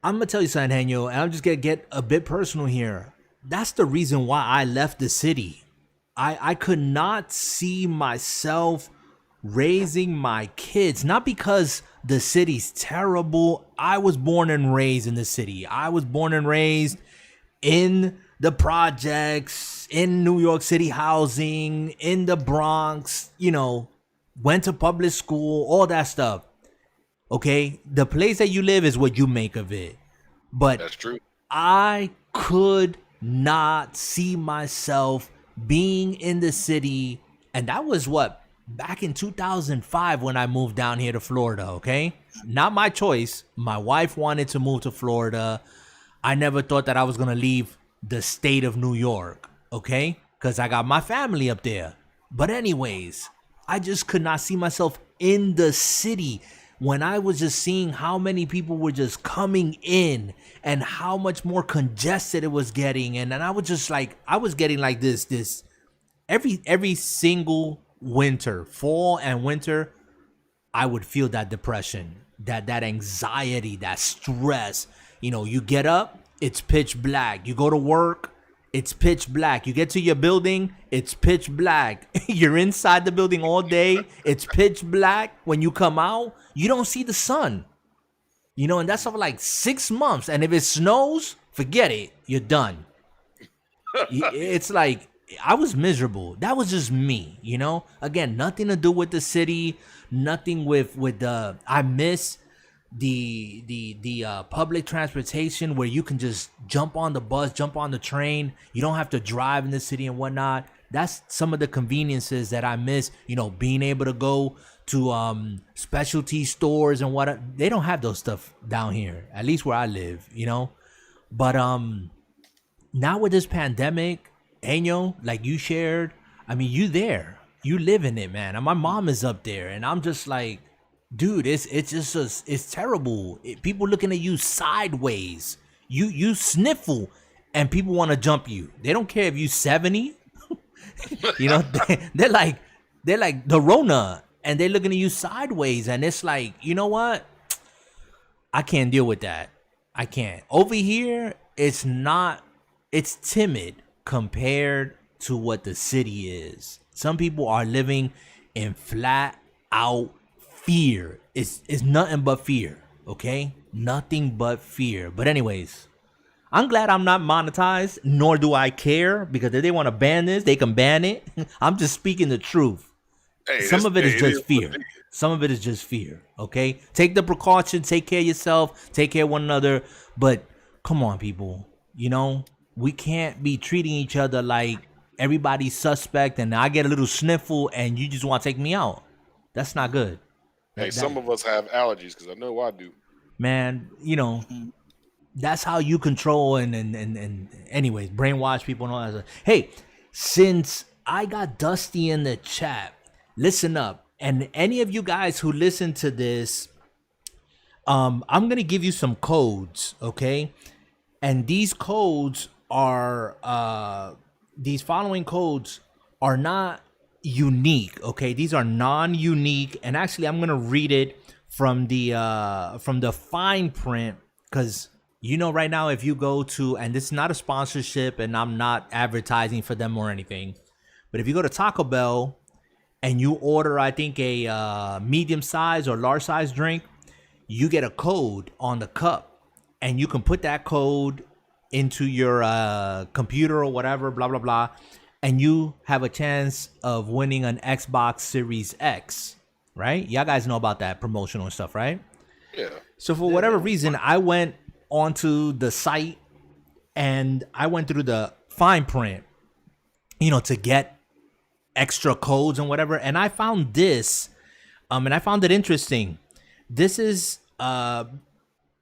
gonna tell you something, Daniel, and I'm just gonna get a bit personal here. That's the reason why I left the city. I could not see myself raising my kids, not because the city's terrible. I was born and raised in the city. I was born and raised in the projects, in New York City housing, in the Bronx, you know, went to public school, all that stuff. Okay, the place that you live is what you make of it. But that's true. I could not see myself being in the city, and that was back in 2005 when I moved down here to Florida. Okay, not my choice. My wife wanted to move to Florida. I never thought that I was gonna leave the state of New York. Okay, because I got my family up there. But anyways, I just could not see myself in the city. When I was just seeing how many people were just coming in and how much more congested it was getting. And then I was just like, I was getting like this every single winter, fall and winter, I would feel that depression, that anxiety, that stress. You know, you get up, it's pitch black. You go to work, it's pitch black. You get to your building, it's pitch black. You're inside the building all day, it's pitch black. When you come out, you don't see the sun. You know, and that's for like 6 months. And if it snows, forget it. You're done. It's like, I was miserable. That was just me, you know? Again, nothing to do with the city, nothing with the, I miss the public transportation where you can just jump on the bus, jump on the train. You don't have to drive in the city and whatnot. That's some of the conveniences that I miss, you know, being able to go to specialty stores and what. They don't have those stuff down here, at least where I live, you know. But now with this pandemic, Enyo, like you shared, I mean, you there, you live in it, man. And my mom is up there, and I'm just like, dude, it's terrible. People looking at you sideways. You sniffle, and people want to jump you. They don't care if you 70. You know, they're like the Rona, and they're looking at you sideways, and it's like, you know what? I can't deal with that. I can't. Over here, it's timid compared to what the city is. Some people are living in flat out fear. It's nothing but fear, okay? Nothing but fear. But anyways, I'm glad I'm not monetized, nor do I care, because if they want to ban this, they can ban it. I'm just speaking the truth. Hey, Some of it is just fear. what it is. Some of it is just fear, okay? Take the precautions, take care of yourself, take care of one another. But come on, people. You know, we can't be treating each other like everybody's suspect and I get a little sniffle and you just want to take me out. That's not good. Hey, some of us have allergies because I know I do. Man, you know, that's how you control and anyways, brainwash people and all that stuff. Hey, since I got Dusty in the chat, listen up. And any of you guys who listen to this, I'm going to give you some codes, okay? And these codes are, these following codes are not unique, okay? These are non-unique. And actually, I'm going to read it from the fine print, because you know right now, if you go to, and this is not a sponsorship and I'm not advertising for them or anything, but if you go to Taco Bell and you order, I think, a medium size or large size drink, you get a code on the cup, and you can put that code into your computer or whatever, blah, blah, blah, and you have a chance of winning an Xbox Series X, right? Y'all guys know about that promotional stuff, right? Yeah. So for whatever reason, I went onto the site and I went through the fine print, you know, to get extra codes and whatever, and I found this, and I found it interesting. This is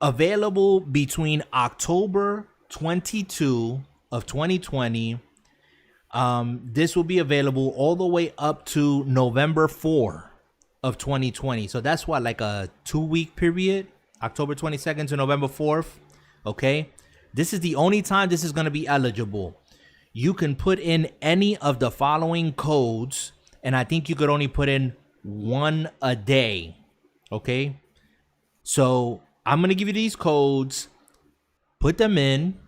available between October 22 of 2020. This will be available all the way up to November 4 of 2020. So that's what, like a 2-week period, October 22nd to November 4th. Okay, this is the only time this is going to be eligible. You can put in any of the following codes, and I think you could only put in one a day. Okay, so I'm going to give you these codes. Put them in.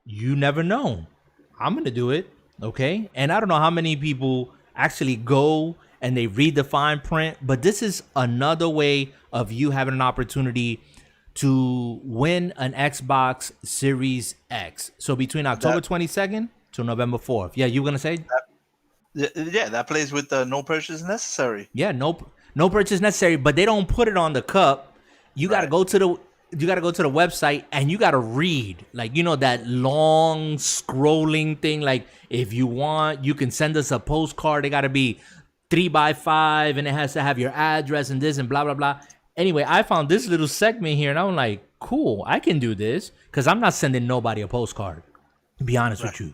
You never know. I'm going to do it. Okay, and I don't know how many people actually go and they read the fine print, but this is another way of you having an opportunity to win an Xbox Series X. So between October 22nd to November 4th. Yeah, you were gonna say? Yeah, that plays with the no purchase necessary. Yeah, no purchase necessary, but they don't put it on the cup. You gotta go to the website and you gotta read, like, you know, that long scrolling thing. Like, if you want, you can send us a postcard. It gotta be 3x5 and it has to have your address and this and blah blah blah. Anyway, I found this little segment here and I'm like, cool, I can do this, because I'm not sending nobody a postcard, to be honest with you.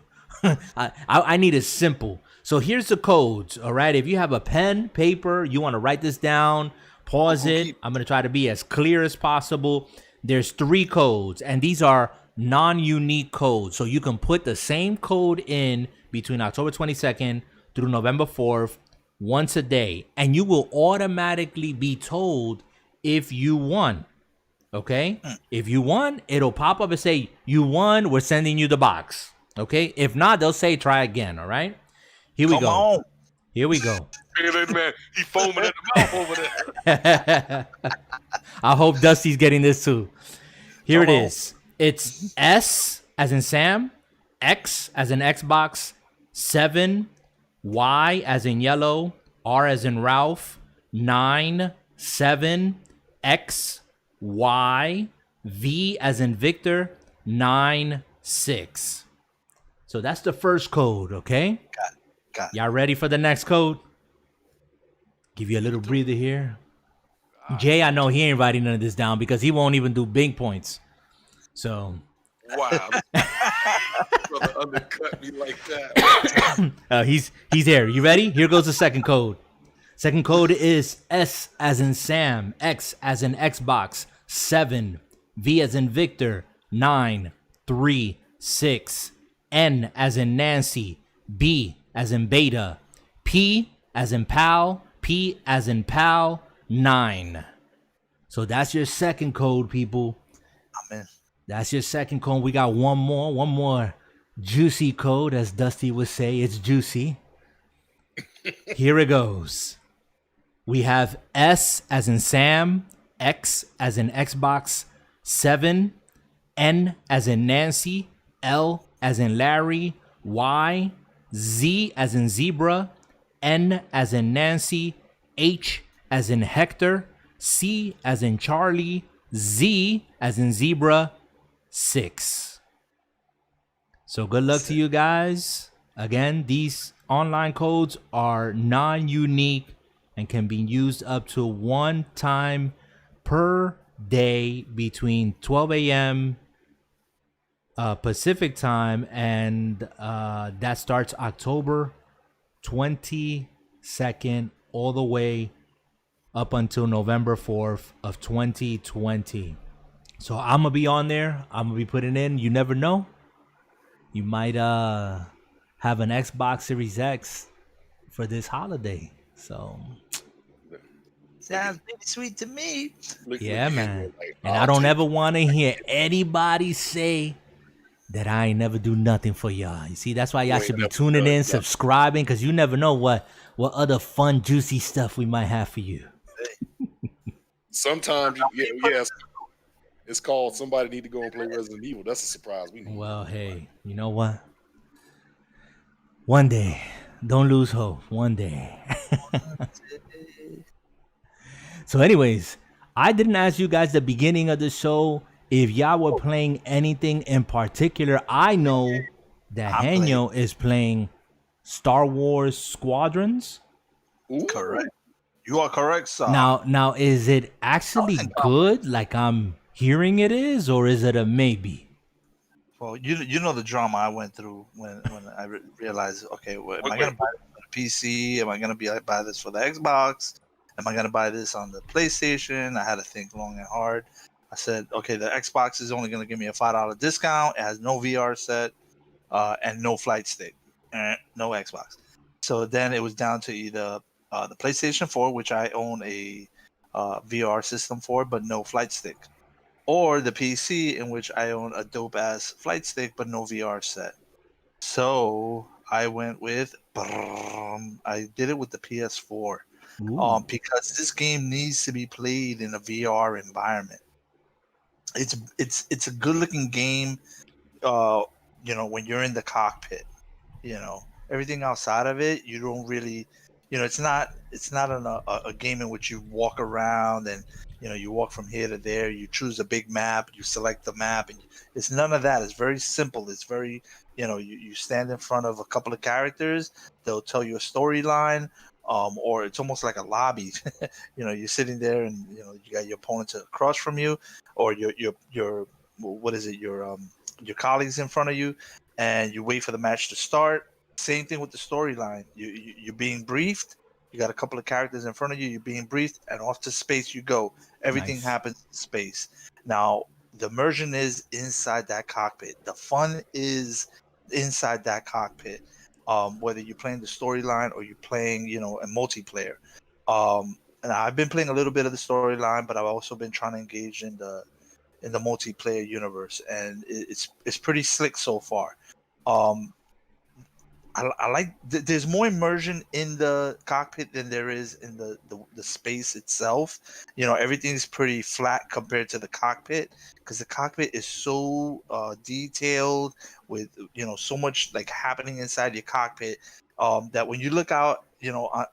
I need it simple. So here's the codes, all right? If you have a pen, paper, you want to write this down, pause it. I'm going to try to be as clear as possible. There's 3 codes, and these are non-unique codes. So you can put the same code in between October 22nd through November 4th once a day, and you will automatically be told if you won. Okay? If you won, it'll pop up and say, you won, we're sending you the box. Okay? If not, they'll say try again, all right? Here we go. Here we go. Man, he foaming at the mouth over there. I hope Dusty's getting this too. Here it is. It's S as in Sam, X as in Xbox, 7, Y as in yellow, R as in Ralph, 9, 7, X, Y, V as in Victor, 9, 6. So that's the first code, okay? Got it. Y'all ready for the next code? Give you a little breather here. Jay, I know he ain't writing none of this down because he won't even do big points. So. Wow. Brother undercut me like that. He's here. You ready? Here goes the second code. Second code is S as in Sam, X as in Xbox, 7, V as in Victor, 9, 3, 6, N as in Nancy, B as in Beta, P as in Pal, P as in Pal, 9. So that's your second code, people. Amen. That's your second code. We got one more juicy code, as Dusty would say. It's juicy. Here it goes. We have S as in Sam, X as in Xbox, 7, N as in Nancy, L as in Larry, Y, Z as in zebra, N as in Nancy, H as in Hector, C as in Charlie, Z as in zebra, 6. So good luck to you guys. Again, these online codes are non-unique and can be used up to one time per day between 12 a.m. Pacific time, and that starts October 22nd all the way up until November 4th of 2020. So I'm gonna be on there. I'm gonna be putting in. You never know. You might have an Xbox Series X for this holiday. So Sounds pretty sweet to me. yeah, man. And I don't ever want to hear anybody say that I ain't never do nothing for y'all. You see, that's why y'all should be tuning in, subscribing, because you never know what other fun, juicy stuff we might have for you. Sometimes, yes, it's called somebody need to go and play Resident Evil. That's a surprise. Well, hey, you know what? One day, don't lose hope. One day. So anyways, I didn't ask you guys at the beginning of the show if y'all were playing anything in particular. I know that Henyo is playing Star Wars Squadrons. Ooh. Correct. You are correct, sir. Now, is it actually good like I'm hearing it is, or is it a maybe? Well, you know the drama I went through when I realized, okay, well, am I going to buy this for the PC? Am I going to buy this for the Xbox? Am I going to buy this on the PlayStation? I had to think long and hard. I said, okay, the Xbox is only going to give me a $5 discount. It has no VR set and no flight stick, no Xbox. So then it was down to either the PlayStation 4, which I own a VR system for, but no flight stick, or the PC, in which I own a dope-ass flight stick, but no VR set. So I went with, I did it with the PS4. Because this game needs to be played in a VR environment. It's a good looking game. When you're in the cockpit, everything outside of it, you don't really, it's not a game in which you walk around and you walk from here to there. You choose a big map, you select the map, and it's none of that. It's very simple. It's very, you stand in front of a couple of characters. They'll tell you a storyline. Or it's almost like a lobby. You're sitting there and you got your opponent across from you, or your what is it, your colleagues in front of you, and you wait for the match to start. Same thing with the storyline. You're being briefed. You got a couple of characters in front of you. You're being briefed, and off to space you go. Everything happens in space. Now the immersion is inside that cockpit. The fun is inside that cockpit. Whether you're playing the storyline or you're playing, a multiplayer. And I've been playing a little bit of the storyline, but I've also been trying to engage in the multiplayer universe, and it's pretty slick so far. I like there's more immersion in the cockpit than there is in the space itself. Everything's pretty flat compared to the cockpit, because the cockpit is so detailed with so much like happening inside your cockpit, that when you look out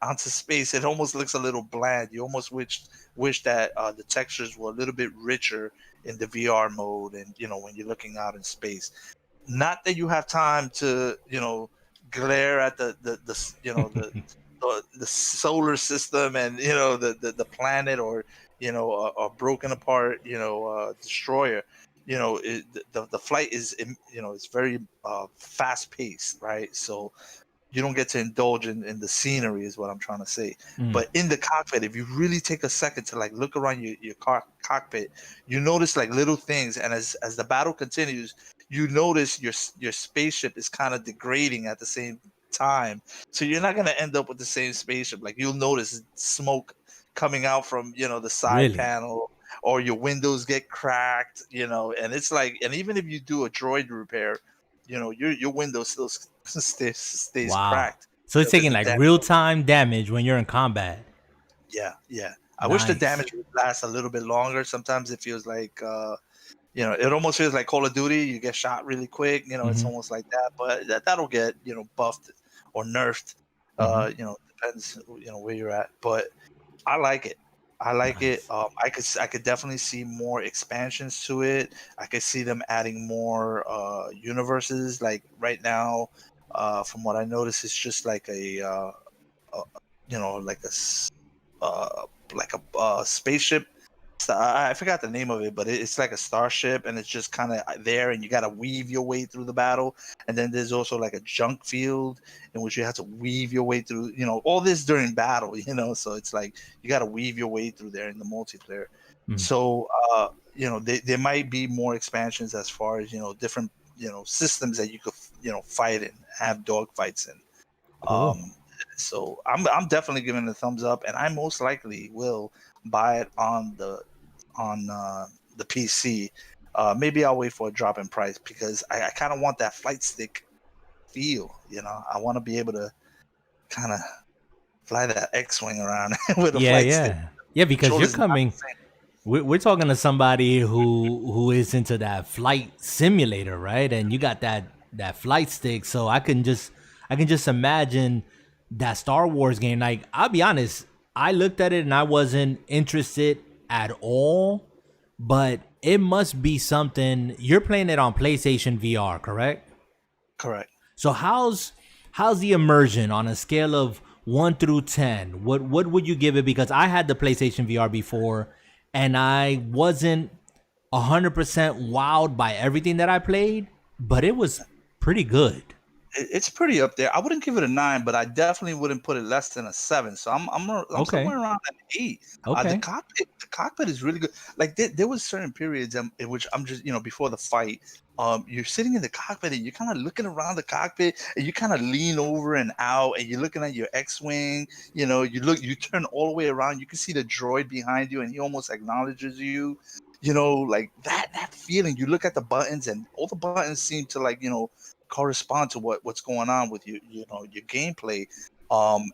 onto space, it almost looks a little bland. You almost wish that the textures were a little bit richer in the VR mode, and when you're looking out in space. Not that you have time to glare at the solar system and the planet, or a broken apart destroyer. The flight is it's very fast paced, right? So you don't get to indulge in the scenery, is what I'm trying to say. But in the cockpit, if you really take a second to like look around your cockpit, you notice like little things, and as the battle continues, you notice your spaceship is kind of degrading at the same time. So you're not going to end up with the same spaceship. Like you'll notice smoke coming out from the side panel, or your windows get cracked, and it's like, and even if you do a droid repair, your window still stays cracked. So it's taking like real time damage when you're in combat. Yeah. I wish the damage would last a little bit longer. Sometimes it feels like it almost feels like Call of Duty. You get shot really quick. It's almost like that. But that'll get buffed or nerfed. Depends where you're at. But I like it. It. I could definitely see more expansions to it. I could see them adding more universes. Like right now, from what I noticed, it's just like like a spaceship. I forgot the name of it, but it's like a starship, and it's just kind of there, and you got to weave your way through the battle. And then there's also like a junk field in which you have to weave your way through. All this during battle. So it's like you got to weave your way through there in the multiplayer. So there might be more expansions as far as different systems that you could fight and have dog fights in. Cool. So I'm definitely giving it a thumbs up, and I most likely will buy it on the PC. Maybe I'll wait for a drop in price because I kind of want that flight stick feel. I want to be able to kind of fly that X-wing around with a flight stick. Yeah, because you're coming. We're talking to somebody who is into that flight simulator, right? And you got that flight stick, so I can just imagine that Star Wars game. Like, I'll be honest, I looked at it and I wasn't interested at all, but it must be something. You're playing it on PlayStation VR, correct? Correct. So how's the immersion on a scale of 1 through 10? What would you give it? Because I had the PlayStation VR before, and I wasn't 100% wowed by everything that I played, but it was pretty good. It's pretty up there. I wouldn't give it a 9, but I definitely wouldn't put it less than a 7. So I'm Okay. somewhere around an 8. Okay. The cockpit is really good. Like there was certain periods in which I'm just before the fight, you're sitting in the cockpit and you're kind of looking around the cockpit and you kind of lean over and out and you're looking at your X-wing. You turn all the way around. You can see the droid behind you and he almost acknowledges you. Like that feeling. You look at the buttons and all the buttons seem to correspond to what's going on with your gameplay,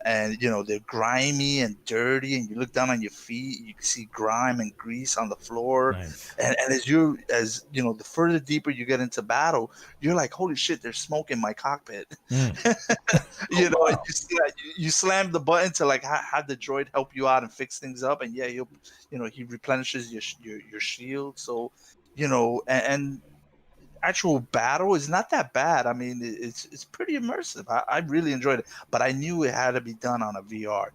and they're grimy and dirty, and you look down on your feet, you can see grime and grease on the floor. Nice. And as the further deeper you get into battle, you're like, holy shit, there's smoke in my cockpit. You slam the button to have the droid help you out and fix things up, and he replenishes your shield. So and actual battle is not that bad. I mean, it's pretty immersive. I really enjoyed it, but I knew it had to be done on a VR.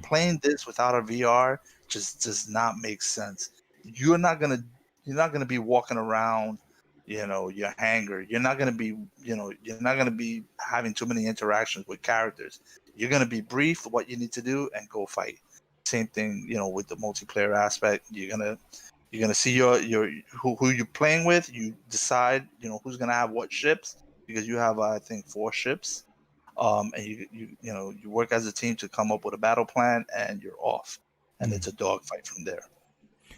Playing this without a VR just does not make sense. You're not gonna be walking around, your hangar. You're not gonna be having too many interactions with characters. You're gonna be briefed what you need to do and go fight. Same thing, with the multiplayer aspect. You're gonna see your who you're playing with. You decide, who's gonna have what ships, because you have I think 4 ships. And you work as a team to come up with a battle plan, and you're off, and it's a dogfight from there.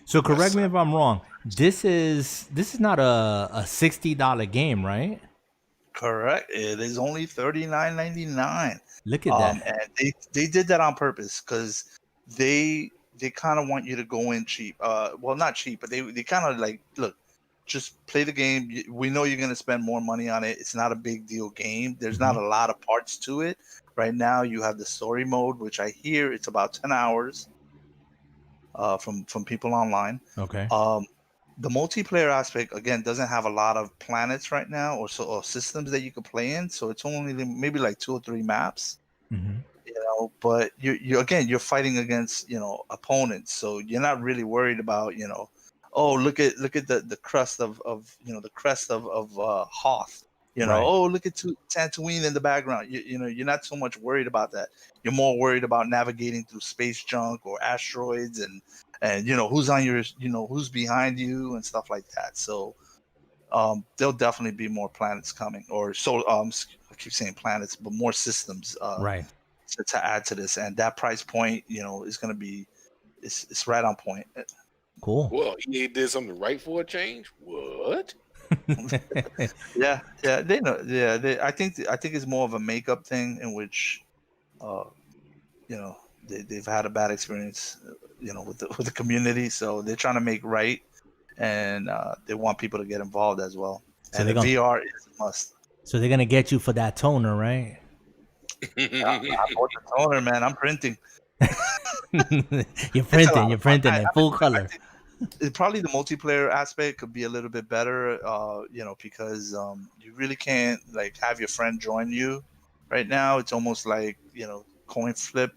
So correct me if I'm wrong. This is not a $60 game, right? Correct. It is only $39.99. Look at that. And they did that on purpose because they kind of want you to go in cheap. Well, not cheap, but they kind of like, look, just play the game. We know you're going to spend more money on it. It's not a big deal game. There's not a lot of parts to it. Right now, you have the story mode, which I hear it's about 10 hours from people online. Okay. The multiplayer aspect, again, doesn't have a lot of planets right now or systems that you could play in. So it's only maybe like 2 or 3 maps. Mm-hmm. But you're fighting against opponents, so you're not really worried about oh, look at the crest of the crest of Hoth, Right. Oh, look at Tatooine in the background. You're not so much worried about that. You're more worried about navigating through space junk or asteroids and who's on your who's behind you and stuff like that. So there'll definitely be more planets coming, or I keep saying planets, but more systems. Right. To add to this, and that price point, is going to be, it's right on point. Cool. Well, EA did something right for a change. What? Yeah, they know. Yeah, I think it's more of a makeup thing in which you know, they've had a bad experience, you know, with the community. So they're trying to make right, and they want people to get involved as well. So And they're the gonna VR is a must. so they're gonna get you for that toner, right? I bought the toner, man. I'm printing. You're It's a lot printing, you're of fun. printing in full color. Probably the multiplayer aspect could be a little bit better, you know, because you really can't like have your friend join you. Right now, it's almost like, you know, coin flip.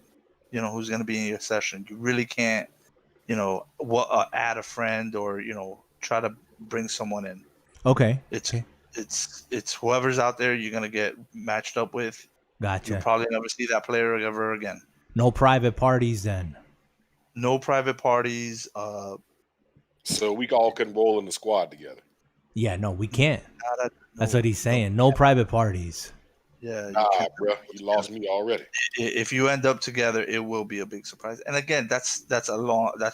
You know, who's going to be in your session. You really can't, you know, add a friend or, you know, try to bring someone in. Okay. It's Okay. it's whoever's out there you're going to get matched up with. You'll Gotcha. probably never see that player ever again. No private parties then. No private parties. So we all can roll in the squad together. Yeah, no, we can't. That's no, what he's saying. No private parties. Yeah, you Nah, can't. bro, you lost me already. If you end up together, it will be a big surprise. And again, that's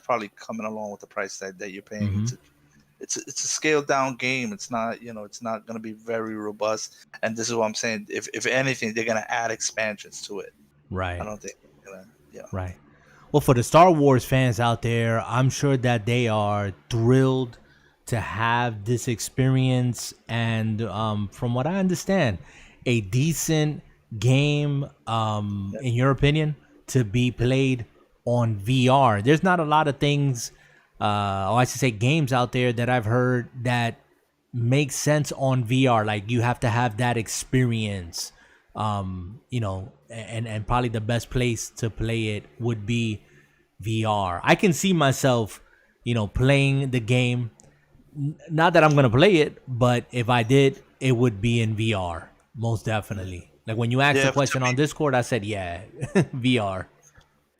probably coming along with the price tag that you're paying. Mhm. It's a scaled down game. It's not, you know, it's not going to be very robust. And this is what I'm saying. If anything, they're going to add expansions to it. Right. I don't think they're going to, yeah. Right. Well, for the Star Wars fans out there, I'm sure that they are thrilled to have this experience. And from what I understand, a decent game, in your opinion, to be played on VR. There's not a lot of things, or I should say games out there that I've heard that make sense on VR. Like you have to have that experience. You know, and probably the best place to play it would be VR. I can see myself, you know, playing the game. Not that I'm gonna play it, but if I did, it would be in VR, most definitely. Like when you asked the question on Discord, I said, yeah, VR.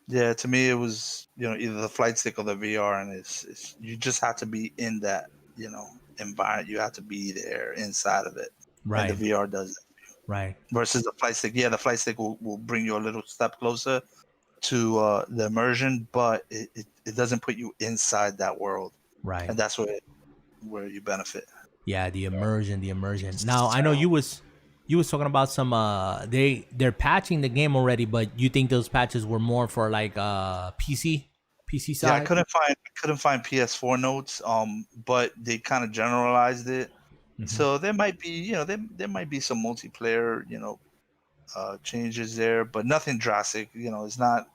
Yeah, to me, it was, you know, either the flight stick or the VR, and it's you just have to be in that, you know, environment. You have to be there inside of it, Right. and the VR does it. Right. Versus the flight stick, yeah, the flight stick will bring you a little step closer to the immersion, but it doesn't put you inside that world, Right. and that's where you benefit. Yeah, the immersion. Now I know you was talking about some they're patching the game already, but you think those patches were more for like PC side? Yeah, I couldn't find PS4 notes, but they kind of generalized it. Mhm. So there might be, you know, there might be some multiplayer, you know, changes there, but nothing drastic. You know, it's not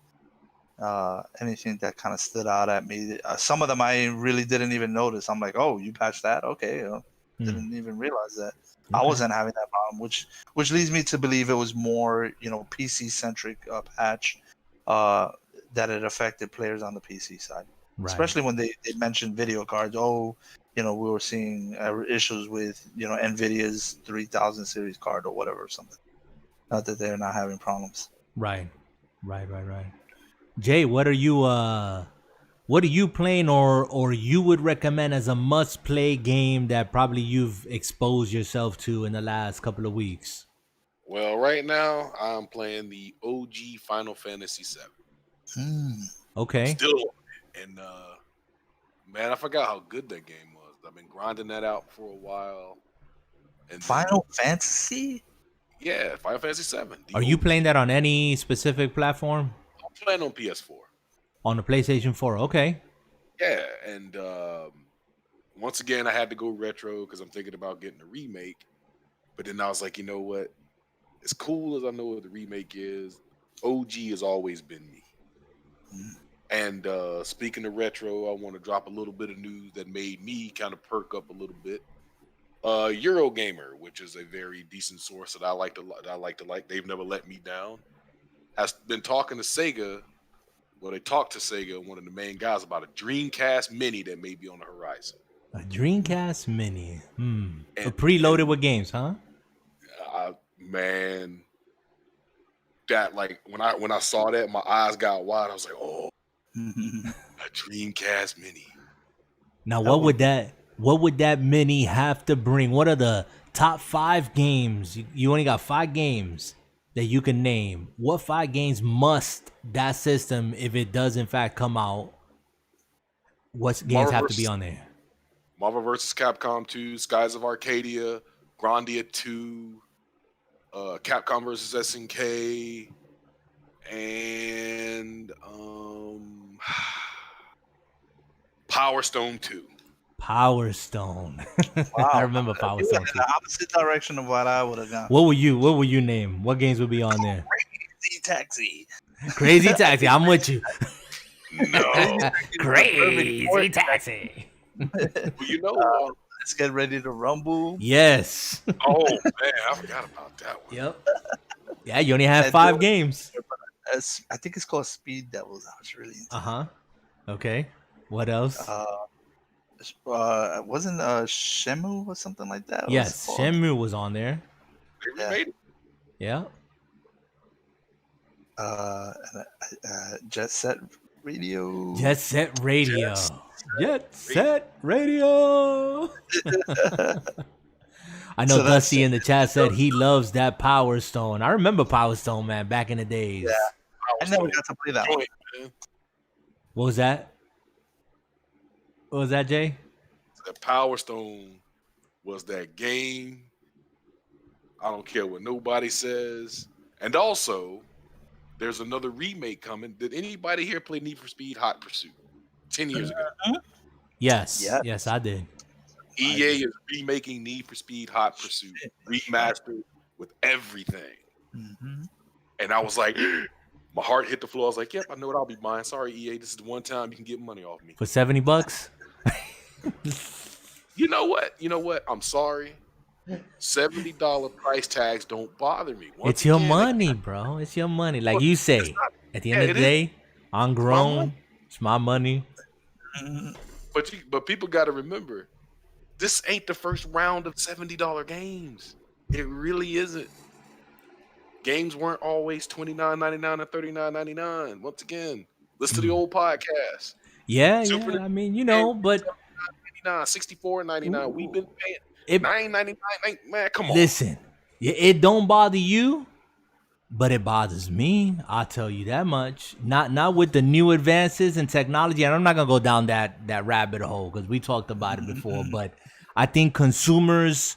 anything that kind of stood out at me. Some of them I really didn't even notice. I'm like, oh, you patched that? Okay, you know, didn't even realize that. I Okay. wasn't having that problem, which leads me to believe it was more, you know, PC centric patch that it affected players on the PC side, Right. especially when they mentioned video cards. Oh, you know, we were seeing issues with, you know, Nvidia's 3000 series card or whatever or something. Not that they're not having problems. Right. Jay, what are you playing or you would recommend as a must play game that probably you've exposed yourself to in the last couple of weeks? Well, right now I'm playing the OG Final Fantasy VII. Okay. Still, and man, I forgot how good that game was. I've been grinding that out for a while. And Final Fantasy? Yeah, Final Fantasy VII. Are you playing that on any specific platform? I'm playing on PS4. On the PlayStation 4, okay. Yeah, and once again, I had to go retro because I'm thinking about getting a remake. But then I was like, you know what? As cool as I know what the remake is, OG has always been me. And speaking of retro, I want to drop a little bit of news that made me kind of perk up a little bit. Eurogamer, which is a very decent source that I like to like. They've never let me down. Has been talking to Sega. Well, they talked to Sega, one of the main guys, about a Dreamcast Mini that may be on the horizon. A Dreamcast Mini. Preloaded with games, huh? Man, that like when I saw that, my eyes got wide. I was like, oh, a Dreamcast Mini. Now, what would that Mini have to bring? What are the top 5 games? You only got 5 games that you can name. What 5 games must that system, if it does in fact come out, what games have to be on there? Marvel vs. Capcom 2, Skies of Arcadia, Grandia 2, Capcom vs. SNK, and Power Stone 2. Power Stone. Wow. I remember Power You Stone went in too. the opposite direction of what I would have gone. What will you name? What games would be on there? Crazy Taxi. Crazy Taxi. I'm with you. No. Crazy Taxi. Well, you know, Let's get ready to rumble. Yes. oh man, I forgot about that one. Yep. Yeah, you only have 5 games. I think it's called Speed Devils. I was really into Uh-huh. Okay. What else? wasn't Shemu or something like that? What Yes, was it called? Shenmue was on there. They remade it. Yeah. Jet Set Radio. Jet Set Radio. Jet Set Radio. I know So that's Dusty in the chat said he loves that Power Stone. I remember Power Stone, man, back in the days. Yeah. I never got to play that one. Man. What was that? What was that, Jay? The Power Stone was that game. I don't care what nobody says. And also, there's another remake coming. Did anybody here play Need for Speed Hot Pursuit 10 years ago? Yes. Yes. Yes, I did. EA is remaking Need for Speed Hot Pursuit, remastered with everything. Mm-hmm. And I was like, my heart hit the floor. I was like, yep, I know what I'll be buying. Sorry, EA, this is the one time you can get money off me. For $70? You know what? You know what? I'm sorry. $70 price tags don't bother me. Once It's your again, money, bro. It's your money. Like you say, at the end of the day, I'm grown. It's my money. But people got to remember, this ain't the first round of $70 games. It really isn't. Games weren't always $29.99 and $39.99. Once again, listen to the old podcast. Yeah, Super- yeah. I mean, you know, but $64.99. We've been paying $9.99. Man, come on. listen, it don't bother you, but it bothers me. I'll tell you that much. Not with the new advances in technology, and I'm not gonna go down that rabbit hole because we talked about it before. But I think consumers,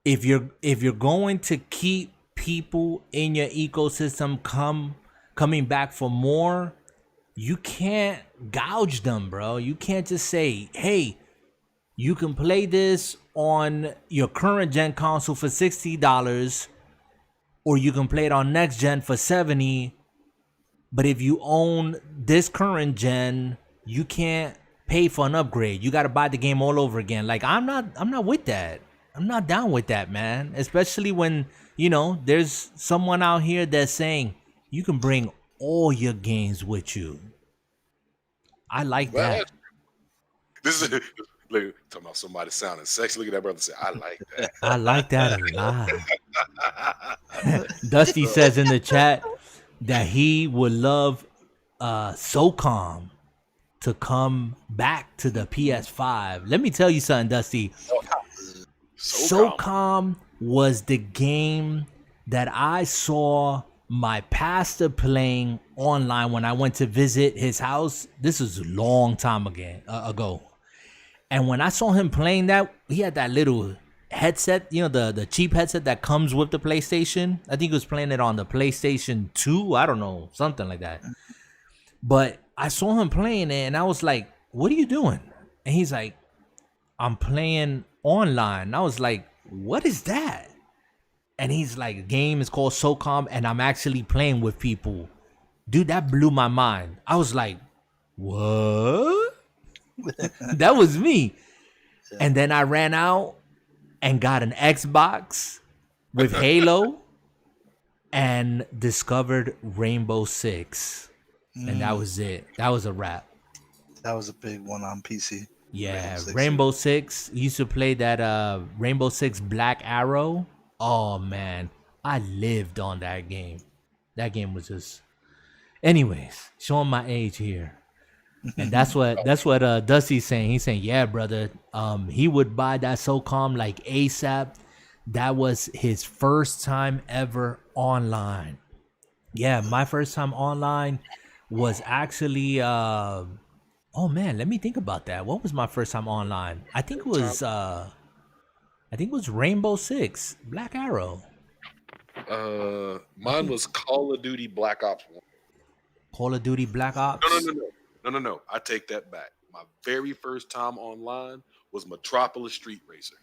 if you're going to keep people in your ecosystem coming back for more, you can't gouge them, bro. You can't just say, hey, you can play this on your current gen console for $60, or you can play it on next gen for $70. But if you own this current gen, you can't pay for an upgrade. You got to buy the game all over again. Like I'm not with that. I'm not down with that, man. Especially when, you know, there's someone out here that's saying you can bring all your games with you. I like that. This is look, talking about somebody sounding sexy. Look at that brother say, I like that. I like that a lot. Dusty says in the chat that he would love SOCOM to come back to the PS5. Let me tell you something, Dusty. SOCOM was the game that I saw my pastor playing online when I went to visit his house. This was a long time ago. And when I saw him playing that, he had that little headset, you know, the cheap headset that comes with the PlayStation. I think he was playing it on the PlayStation 2. I don't know, something like that. But I saw him playing it and I was like, what are you doing? And he's like, I'm playing online. I was like, what is that? And he's like, the game is called SOCOM and I'm actually playing with people. Dude, that blew my mind. I was like, what? That was me. And then I ran out and got an Xbox with Halo and discovered Rainbow Six. And that was it. That was a wrap. That was a big one on PC. Yeah, Rainbow Six. Used to play that Rainbow Six Black Arrow. Oh man, I lived on that game. That game was just. Anyways, showing my age here, and that's what Dusty's saying. He's saying, yeah, brother. He would buy that SOCOM like ASAP. That was his first time ever online. Yeah, my first time online was actually. Oh man, let me think about that. What was my first time online? I think it was Rainbow Six Black Arrow. Mine was Call of Duty Black Ops 1. Call of Duty Black Ops. No. I take that back. My very first time online was Metropolis Street Racer.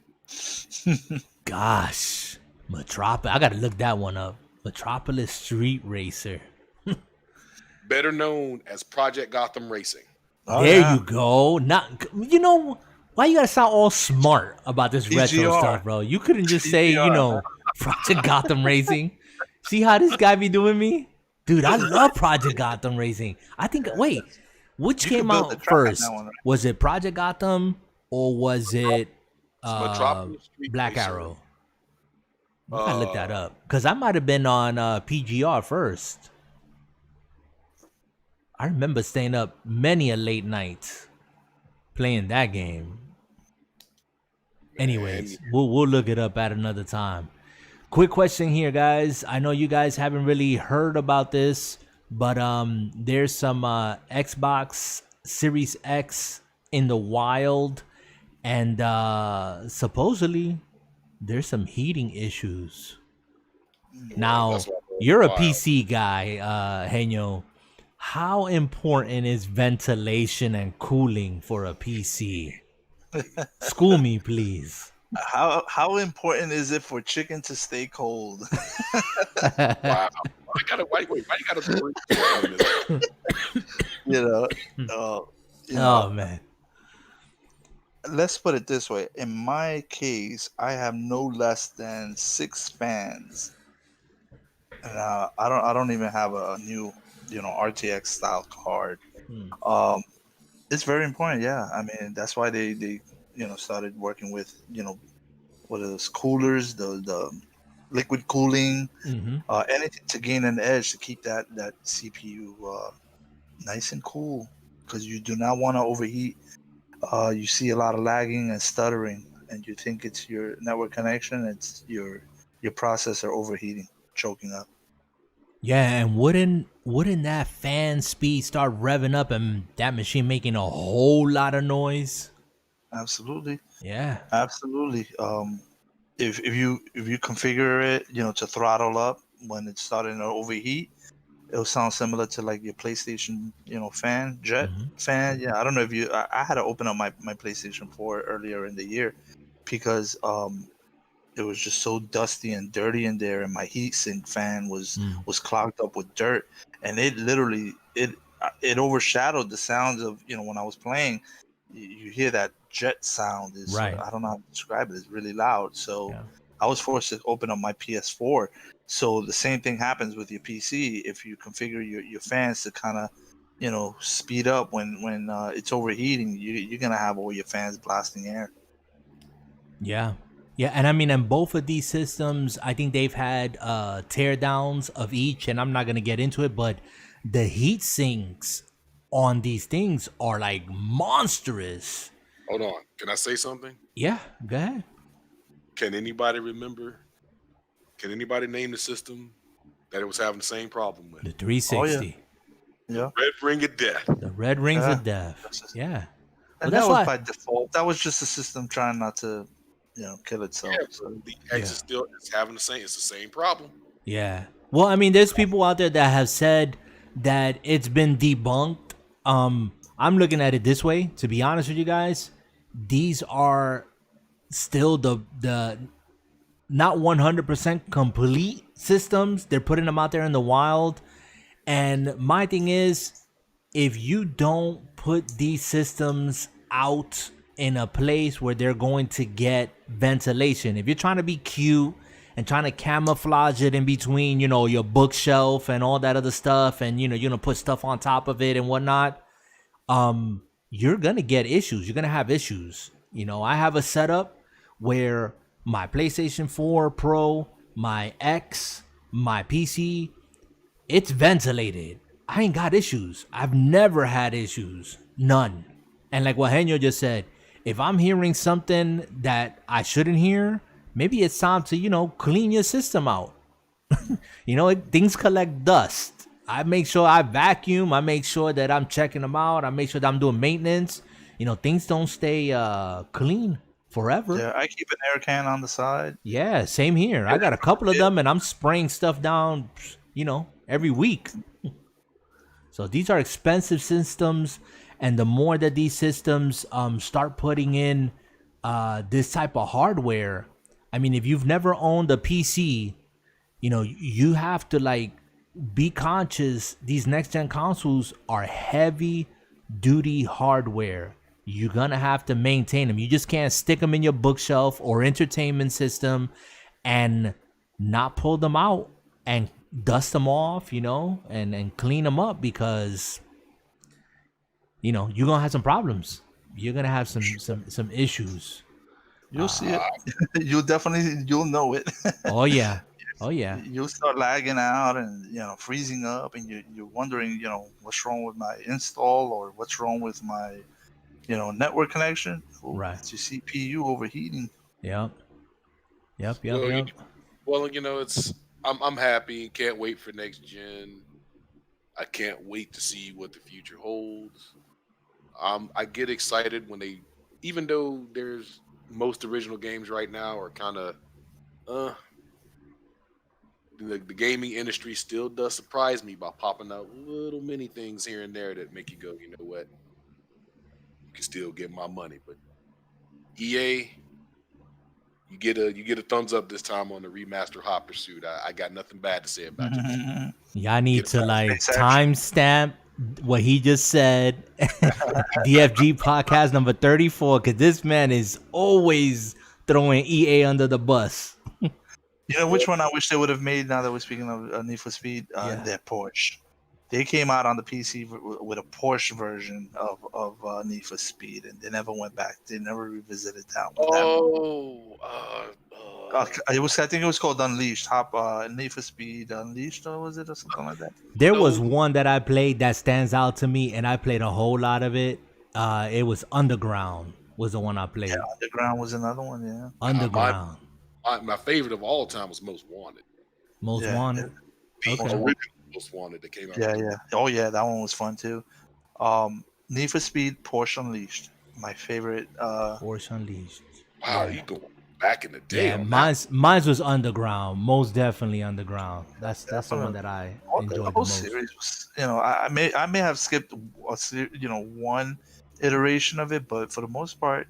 Gosh, Metropolis. I gotta look that one up. Metropolis Street Racer. Better known as Project Gotham Racing. You go. Not, why you gotta sound all smart about this retro stuff, bro? You couldn't just say, Project Gotham Racing. See how this guy be doing me? Dude, I love Project Gotham Racing. I think, wait, which came out first? Was it Project Gotham or was it Black Arrow? I gotta look that up. Because I might have been on PGR first. I remember staying up many a late night playing that game. Anyways, we'll look it up at another time. Quick question here, guys. I know you guys haven't really heard about this, but there's some Xbox Series X in the wild, and supposedly there's some heating issues. Now, you're a PC guy, Henyo. How important is ventilation and cooling for a PC? School me, please. How important is it for chicken to stay cold? Wow. Why you gotta Oh man. Let's put it this way. In my case, I have no less than 6 fans. And I don't even have a new RTX style card. It's very important. Yeah, I mean that's why they started working with what is coolers, the liquid cooling, anything to gain an edge to keep that CPU nice and cool, because you do not want to overheat. You see a lot of lagging and stuttering, and you think it's your network connection. It's your processor overheating, choking up. Yeah, and wouldn't that fan speed start revving up and that machine making a whole lot of noise? Absolutely. Yeah. Absolutely. If you configure it, to throttle up when it's starting to overheat, it'll sound similar to like your PlayStation, fan, jet fan. Yeah, I don't know if I had to open up my PlayStation 4 earlier in the year because it was just so dusty and dirty in there, and my heatsink fan was clogged up with dirt, and it literally it overshadowed the sounds of when I was playing. You hear that jet sound is right. I don't know how to describe it. It's really loud. So I was forced to open up my PS4. So the same thing happens with your PC. If you configure your fans to kind of speed up when it's overheating, you're gonna have all your fans blasting air. Yeah, and I mean, in both of these systems, I think they've had tear downs of each, and I'm not gonna get into it, but the heat sinks on these things are like monstrous. Hold on, can I say something? Yeah, go ahead. Can anybody remember? Can anybody name the system that it was having the same problem with? The 360. Yeah. Red Ring of Death. The Red Rings of Death. Yeah. And that was by default. That was just the system trying not to, kill itself. Yeah, so the X is still having it's the same problem. Yeah. Well, I mean, there's people out there that have said that it's been debunked. I'm looking at it this way, to be honest with you guys. These are still the not 100% complete systems. They're putting them out there in the wild. And my thing is, if you don't put these systems out in a place where they're going to get ventilation, if you're trying to be cute and trying to camouflage it in between, your bookshelf and all that other stuff, and you're gonna put stuff on top of it and whatnot, you're gonna get issues. You're gonna have issues. I have a setup where my PlayStation 4 Pro, my X, my PC, it's ventilated. I ain't got issues. I've never had issues. None. And like what Henyo just said, if I'm hearing something that I shouldn't hear, maybe it's time to, clean your system out. Things collect dust. I make sure I vacuum. I make sure that I'm checking them out. I make sure that I'm doing maintenance. Things don't stay clean forever. Yeah, I keep an air can on the side. Yeah, same here. I got a couple of them, and I'm spraying stuff down, every week. So these are expensive systems, and the more that these systems start putting in this type of hardware, I mean, if you've never owned a PC, you have to like be conscious. These next gen consoles are heavy duty hardware. You're gonna have to maintain them. You just can't stick them in your bookshelf or entertainment system and not pull them out and dust them off, and clean them up, because you're gonna have some problems. You're gonna have some issues. You'll see it. You'll know it. Oh yeah. You'll start lagging out and freezing up, and you're wondering what's wrong with my install or what's wrong with my network connection. Oh, Right. it's your CPU overheating. Yep. Well, I'm happy. Can't wait for next gen. I can't wait to see what the future holds. I get excited when even though there's most original games right now are kind of, the gaming industry still does surprise me by popping out little mini things here and there that make you go, you know what? You can still get my money, but EA, you get a thumbs up this time on the remaster Hot Pursuit. I got nothing bad to say about you. Y'all need to timestamp what he just said. DFG podcast number 34, because this man is always throwing EA under the bus. You know which one I wish they would have made, now that we're speaking of Need for Speed? Their Porsche. They came out on the PC with a Porsche version of Need for Speed, and they never went back. They never revisited that one. I think it was called Unleashed. Need for Speed Unleashed, or was it, or something like that? There was one that I played that stands out to me, and I played a whole lot of it. It was Underground. Was the one I played. Yeah, Underground was another one. Yeah, Underground. My favorite of all time was Most Wanted. Most Wanted. The original Most Wanted that came out. Yeah. Oh yeah, that one was fun too. Need for Speed, Porsche Unleashed. My favorite. Porsche Unleashed. Wow, you go back in the day. Yeah, mine was Underground. Most definitely Underground. That's the one that I enjoyed the most. Series was, I may have skipped one iteration of it, but for the most part,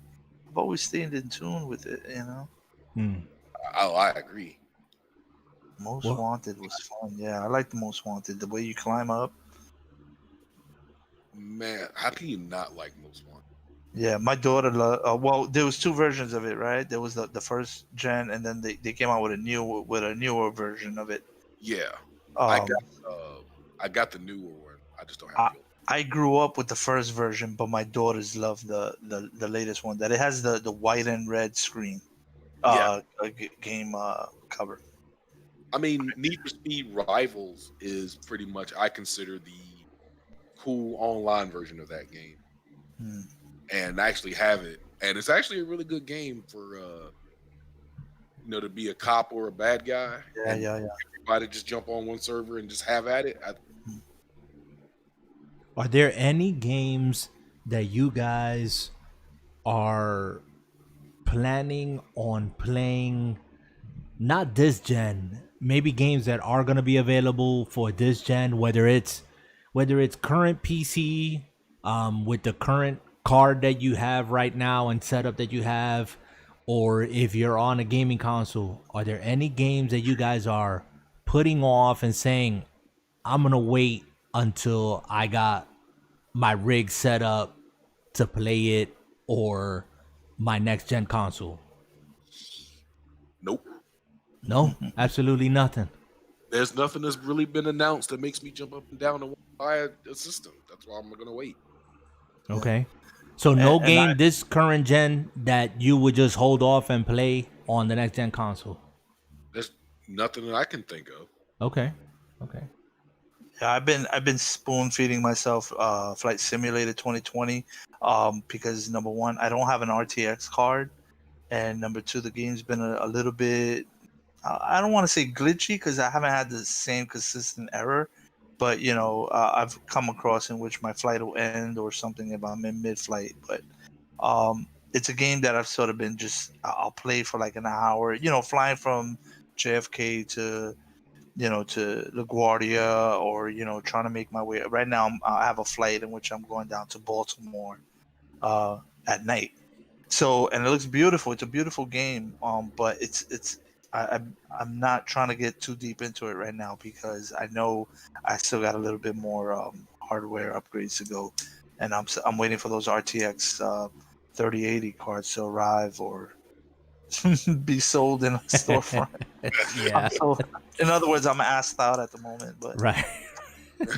I've always stayed in tune with it. Oh, I agree. Most Wanted was fun. Yeah, I like the Most Wanted. The way you climb up. Man, how can you not like Most Wanted? Yeah, my daughter well, there was two versions of it, right? There was the first gen, and then they came out with a newer version of it. Yeah, I got the newer one. I just don't have. I grew up with the first version, but my daughters love the latest one. That it has the white and red screen. Game cover. I mean, Need for Speed Rivals is pretty much, I consider, the cool online version of that game. And I actually have it, and it's actually a really good game for to be a cop or a bad guy. Yeah. Everybody just jump on one server and just have at it. Are there any games that you guys are planning on playing, not this gen, maybe games that are going to be available for this gen, whether it's current PC with the current card that you have right now and setup that you have, or if you're on a gaming console? Are there any games that you guys are putting off and saying, I'm going to wait until I got my rig set up to play it, or my next gen console? Nope. No, absolutely nothing. There's nothing that's really been announced that makes me jump up and down and buy a system. That's why I'm gonna wait. Okay. So no game this current gen that you would just hold off and play on the next gen console? There's nothing that I can think of. Okay. Yeah, I've been spoon feeding myself Flight Simulator 2020 because number one, I don't have an RTX card, and number two, the game's been a little bit, I don't want to say glitchy because I haven't had the same consistent error, but I've come across in which my flight will end or something if I'm in mid-flight. But it's a game that I've sort of been I'll play for like an hour. Flying from JFK to to LaGuardia, or trying to make my way. Right now, I have a flight in which I'm going down to Baltimore at night. So, and it looks beautiful. It's a beautiful game. But I'm not trying to get too deep into it right now because I know I still got a little bit more hardware upgrades to go, and I'm waiting for those RTX 3080 cards to arrive or be sold in a storefront. Yeah. In other words, I'm assed out at the moment, but Right.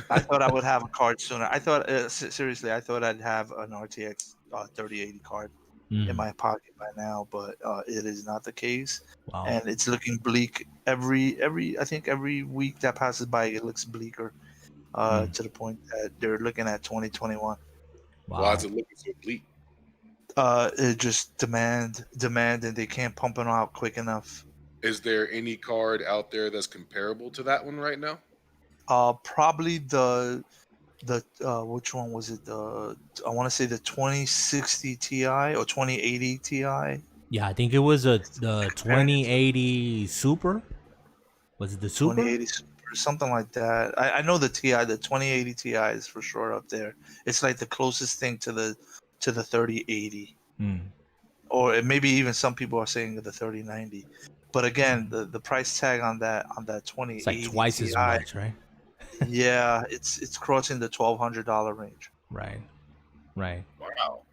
I thought I would have a card sooner. I thought, seriously, I thought I'd have an RTX 3080 card in my pocket by now, but it is not the case. Wow. And it's looking bleak I think every week that passes by, it looks bleaker to the point that they're looking at 2021. Wow. Why is it looking so bleak? It just demand, and they can't pump it out quick enough. Is there any card out there that's comparable to that one right now? Probably the which one was it? I want to say the 2060 Ti or 2080 Ti. Yeah, I think it was the 2080 Super. Was it the Super? 2080 Super, something like that. I know the Ti, the 2080 Ti is for sure up there. It's like the closest thing to the 3080. Or maybe even some people are saying the 3090. But again, the price tag on that 2080 It's like twice Ti, as much, right? yeah, it's crossing the $1,200 range. Right. Wow.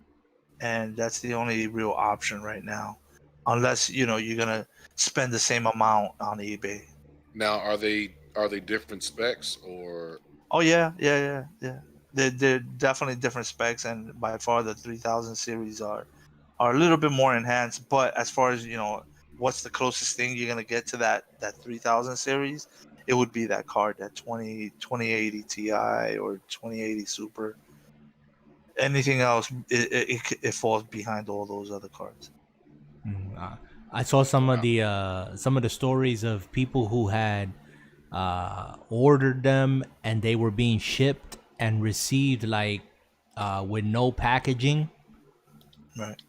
And that's the only real option right now, unless you're gonna spend the same amount on eBay. Now, are they different specs or? Oh yeah. They're definitely different specs, and by far the 3000 series are a little bit more enhanced. But as far as what's the closest thing you're gonna get to that 3000 series, it would be that card, that 2080 Ti or 2080 Super. Anything else, it falls behind all those other cards. I saw some of the stories of people who had ordered them and they were being shipped and received with no packaging. Right.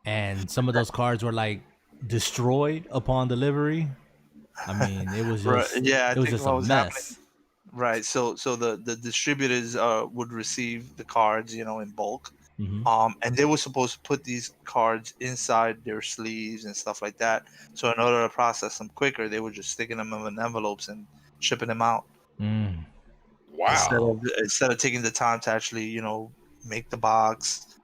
And some of those cards were destroyed upon delivery. I mean, it was just it was just a mess. Happening. Right. So the distributors would receive the cards, in bulk. And they were supposed to put these cards inside their sleeves and stuff like that. So in order to process them quicker, they were just sticking them in envelopes and shipping them out. Wow. Instead of taking the time to actually, make the box,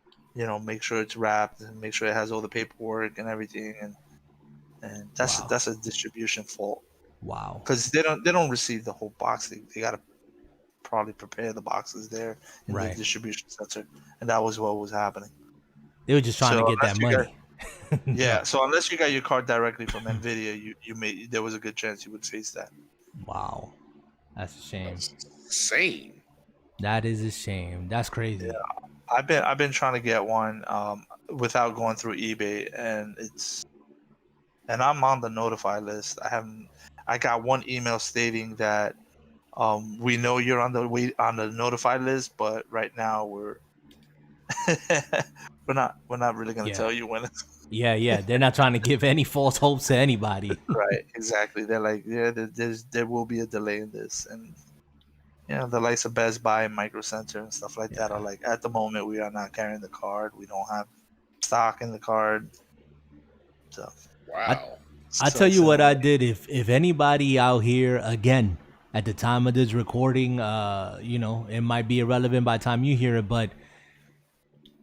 make sure it's wrapped and make sure it has all the paperwork and everything. And that's a distribution fault. Wow. Because they don't receive the whole box. They got to probably prepare the boxes there in the distribution center, and that was what was happening. They were just trying to get that money. Yeah. So unless you got your card directly from Nvidia, there was a good chance you would face that. Wow, that's a shame. That's insane. That is a shame. That's crazy. Yeah. I've been trying to get one without going through eBay, and I'm on the notify list. I got one email stating that we know you're on the notify list, but right now we're not really going to tell you when it's Yeah. They're not trying to give any false hopes to anybody. Right, exactly. They're like, there will be a delay in this, and the likes of Best Buy and Micro Center and stuff like that are like, at the moment we are not carrying the card. We don't have stock in the card. So wow. I tell you what I did. If anybody out here, again, at the time of this recording, it might be irrelevant by the time you hear it, but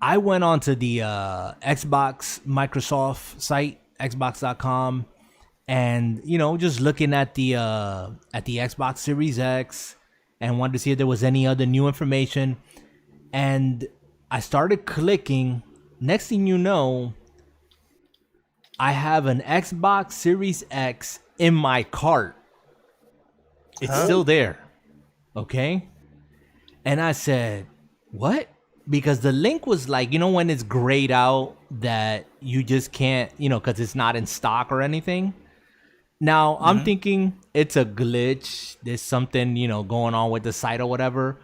I went onto the Xbox Microsoft site, xbox.com, and just looking at the Xbox Series X, and wanted to see if there was any other new information. And I started clicking. Next thing you know, I have an Xbox Series X in my cart. It's still there. Okay? And I said, what? Because the link was when it's grayed out that you just can't, because it's not in stock or anything. Now, I'm thinking it's a glitch. There's something, going on with the site or whatever.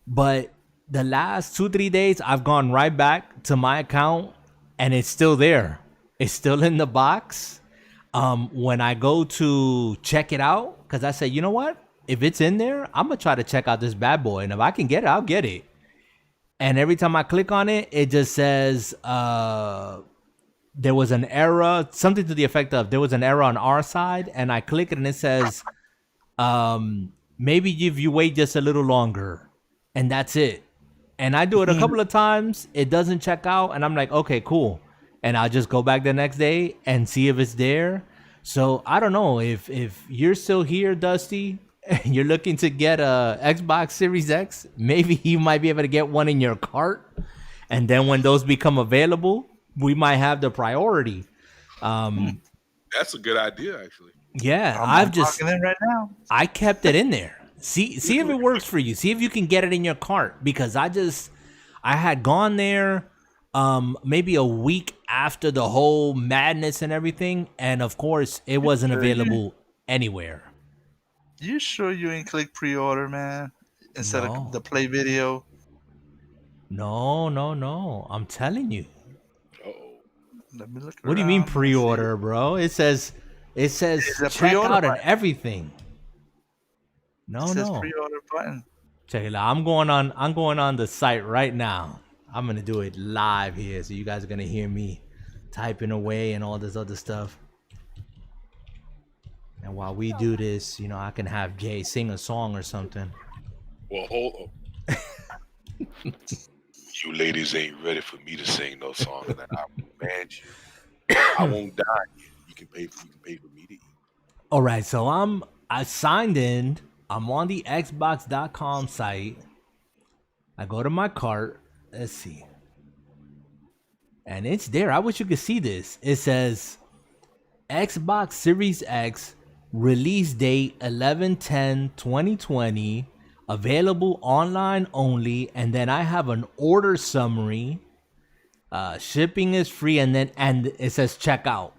But the last 2-3 days, I've gone right back to my account and it's still there. It's still in the box. When I go to check it out, because I say, you know what? If it's in there, I'm gonna try to check out this bad boy, and if I can get it, I'll get it. And every time I click on it, it just says there was an error, something to the effect of there was an error on our side, and I click it and it says maybe if you wait just a little longer, and that's it. And I do it a couple of times, it doesn't check out, and I'm like, okay, cool. And I'll just go back the next day and see if it's there. So I don't know if you're still here, Dusty, and you're looking to get a Xbox Series X, maybe you might be able to get one in your cart. And then when those become available, we might have the priority. That's a good idea, actually. Yeah, I'm talking in right now. I kept it in there. See if it works for you. See if you can get it in your cart, because I had gone there maybe a week after the whole madness and everything, and of course it wasn't available anywhere. You sure you ain't click pre-order, man? Instead No. of the play video? No. I'm telling you. Uh-oh. Let me look. What do you mean around. pre-order, bro? It says It's a check pre-order out and button. everything. It says No. pre-order button. Check it out. I'm going on the site right now. I'm gonna do it live here, so you guys are gonna hear me typing away and all this other stuff. And while we do this, I can have Jay sing a song or something. Well, hold on. You ladies ain't ready for me to sing no song, and I will command you. I won't die. You can pay for me to eat. All right, so I signed in. I'm on the Xbox.com site. I go to my cart. Let's see. And it's there. I wish you could see this. It says Xbox Series X release date 11/10/2020, available online only, and then I have an order summary. Shipping is free, and it says checkout.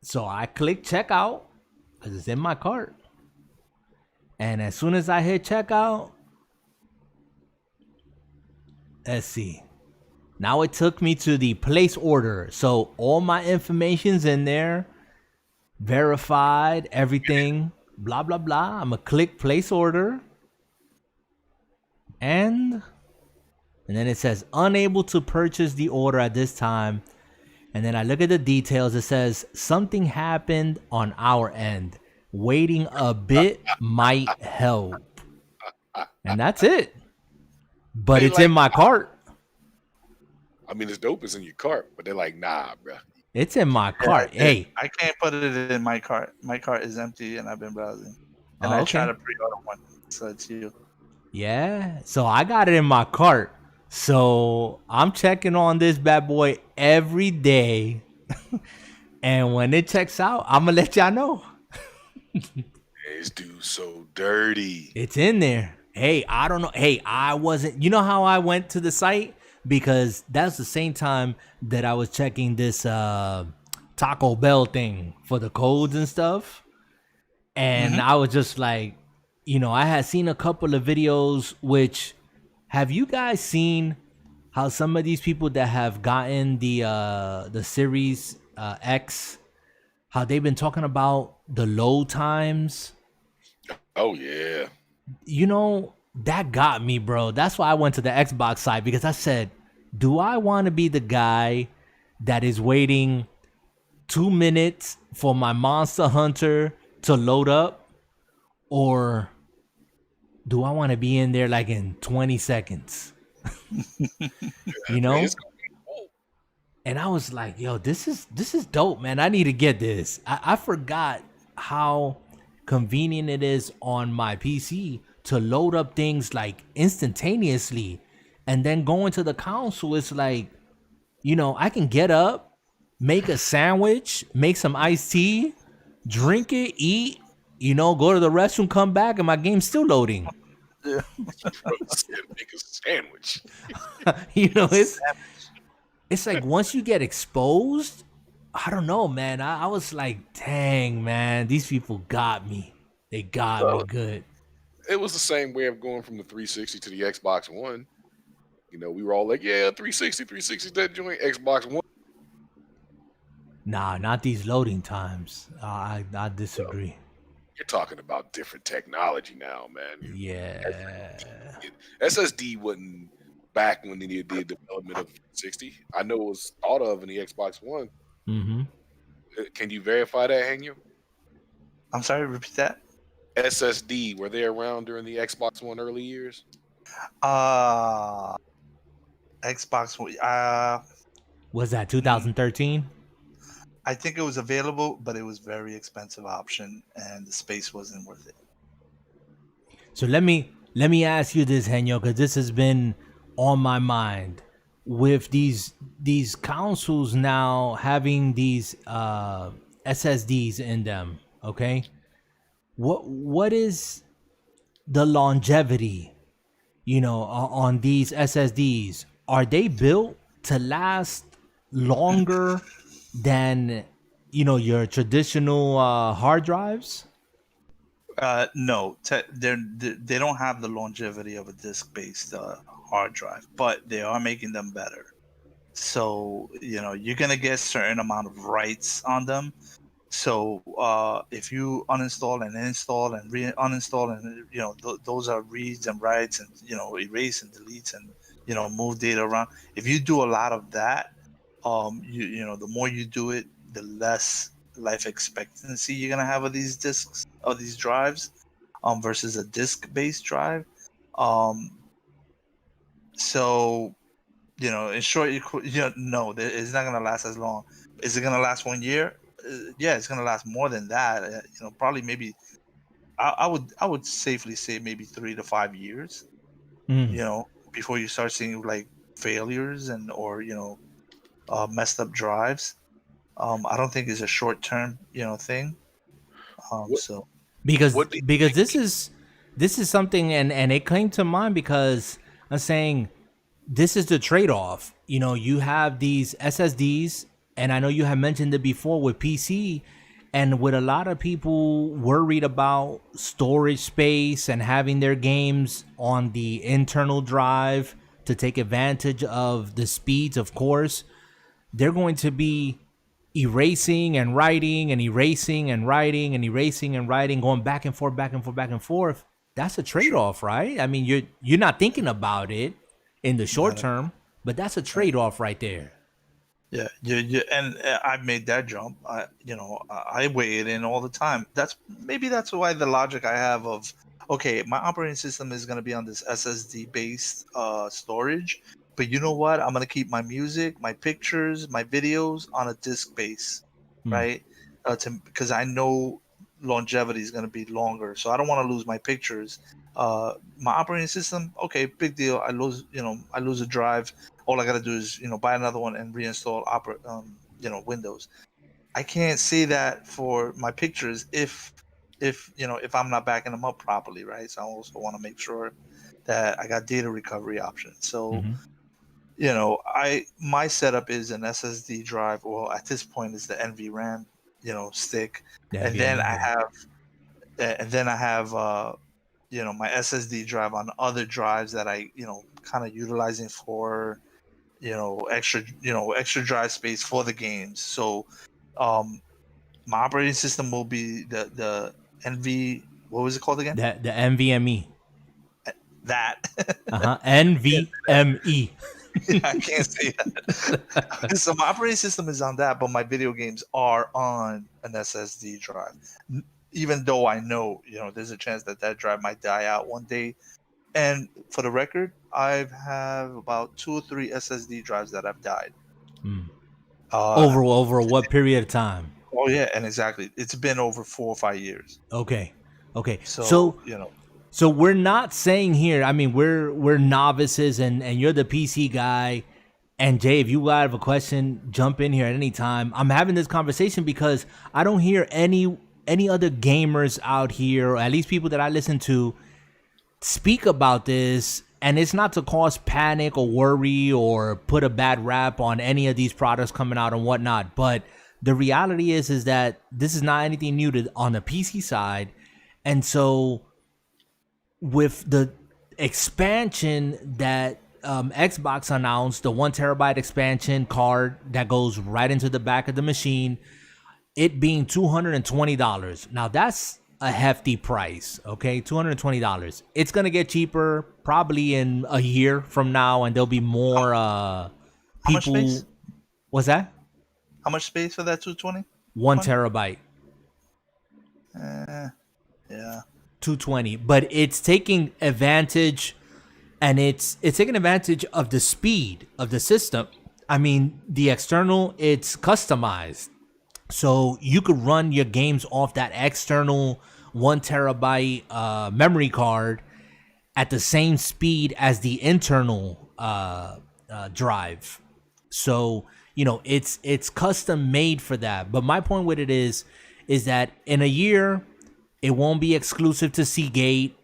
So I click checkout because it's in my cart. And as soon as I hit checkout, let's see. Now it took me to the place order. So all my information's in there. Verified, everything, blah, blah, blah. I'm going to click place order. And then it says unable to purchase the order at this time. And then I look at the details. It says something happened on our end. Waiting a bit might help. And that's it. But They it's in my cart. I mean, it's dope. It's in your cart, but they're like, nah, bro. It's in my cart. Hey. I can't put it in my cart. My cart is empty, and I've been browsing. And Oh, I tried okay. to pre-order one, so it's you. Yeah. So I got it in my cart. So I'm checking on this bad boy every day. And when it checks out, I'm going to let y'all know. This dude's so dirty. It's in there. Hey, I don't know. Hey, I wasn't. You know how I went to the site? Because that's the same time that I was checking this Taco Bell thing for the codes and stuff. And I was just like, I had seen a couple of videos, which have you guys seen how some of these people that have gotten the Series X, how they've been talking about the load times? Oh, yeah. That got me, bro. That's why I went to the Xbox side, because I said, do I want to be the guy that is waiting 2 minutes for my Monster Hunter to load up? Or do I want to be in there like in 20 seconds? And I was like, yo, this is dope, man. I need to get this. I forgot how convenient it is on my PC to load up things like instantaneously. And then going to the console, it's like, I can get up, make a sandwich, make some iced tea, drink it, eat, go to the restroom, come back, and my game's still loading. Yeah. Make a sandwich. It's like once you get exposed, I don't know, man. I was like, dang, man, these people got me. They got me good. It was the same way of going from the 360 to the Xbox One. We were all like, yeah, 360, that joint, Xbox One. Nah, not these loading times. I Well, disagree. you're talking about different technology now, man. Yeah. SSD wasn't back when they did the development of 60. I know it was thought of in the Xbox One. Mm-hmm. Can you verify that, Hangyo? I'm sorry, repeat that. SSD, were they around during the Xbox One early years? Uh Xbox. Was that Mm, 2013? I think it was available, but it was very expensive option, and the space wasn't worth it. So let me ask you this, Henyo, because this has been on my mind with these consoles now having these SSDs in them. Okay, what is the longevity? On these SSDs, are they built to last longer than your traditional hard drives? No, they don't have the longevity of a disk-based hard drive, but they are making them better. So you're gonna get a certain amount of writes on them. So if you uninstall and install and uninstall, and those are reads and writes, and erase and deletes, and move data around. If you do a lot of that, the more you do it, the less life expectancy you're gonna have of these disks, of these drives, versus a disk-based drive. Um, so in short, no, it's not gonna last as long. Is it gonna last 1 year? Yeah, it's gonna last more than that. Probably maybe. I would safely say maybe 3 to 5 years. Mm. Before you start seeing like failures and or messed up drives. I don't think it's a short term thing. What So because what do you because think? this is something, and it came to mind because I'm saying this is the trade-off. You have these SSDs, and I know you have mentioned it before with PC, and with a lot of people worried about storage space and having their games on the internal drive to take advantage of the speeds, of course, they're going to be erasing and writing and erasing and writing and erasing and writing, going back and forth, back and forth, back and forth. That's a sure, trade-off, right? I mean, you're not thinking about it in the short not a, term, but that's a right. trade-off right there. Yeah, and I've made that jump. I weigh it in all the time. That's why the logic I have of, okay, my operating system is going to be on this SSD based storage, but you know what? I'm going to keep my music, my pictures, my videos on a disk base, Hmm. right? Because I know longevity is going to be longer, so I don't want to lose my pictures. My operating system, okay, big deal. I lose a drive. All I got to do is buy another one and reinstall Windows. I can't say that for my pictures if I'm not backing them up properly, right? So I also want to make sure that I got data recovery options. So Mm-hmm. I my setup is an SSD drive. Well, at this point, is the NVRAM stick, The and then NVMe, I yeah. have my SSD drive on other drives that I kind of utilizing for extra drive space for the games. So um my operating system will be the NV, what was it called again? The NVMe. That. Uh-huh. Yeah, NVMe. I can't say that. So my operating system is on that, but my video games are on an SSD drive. Even though I know, there's a chance that that drive might die out one day. And for the record, I have about 2 or 3 SSD drives that have died. Hmm. Uh, Over what period of time? oh yeah, and exactly, it's been over 4 or 5 years. Okay. Okay. So So we're not saying here, I mean, we're novices, and you're the PC guy. And Jay, if you have a question, jump in here at any time. I'm having this conversation because I don't hear any other gamers out here, or at least people that I listen to, speak about this. And it's not to cause panic or worry or put a bad rap on any of these products coming out and whatnot. But the reality is that this is not anything new on the PC side. And so with the expansion that Xbox announced the 1 terabyte expansion card that goes right into the back of the machine, it being $220. Now that's a hefty price, okay? $220. It's gonna get cheaper probably in a year from now, and there'll be more people. How much space? What's that? How much space for that 220? 1 terabyte. Yeah. 220, but it's taking advantage, and it's taking advantage of the speed of the system. I mean, the external, it's customized, so you could run your games off that external 1 terabyte memory card at the same speed as the internal drive. So, you know, it's custom made for that. But my point with it is that in a year, it won't be exclusive to Seagate.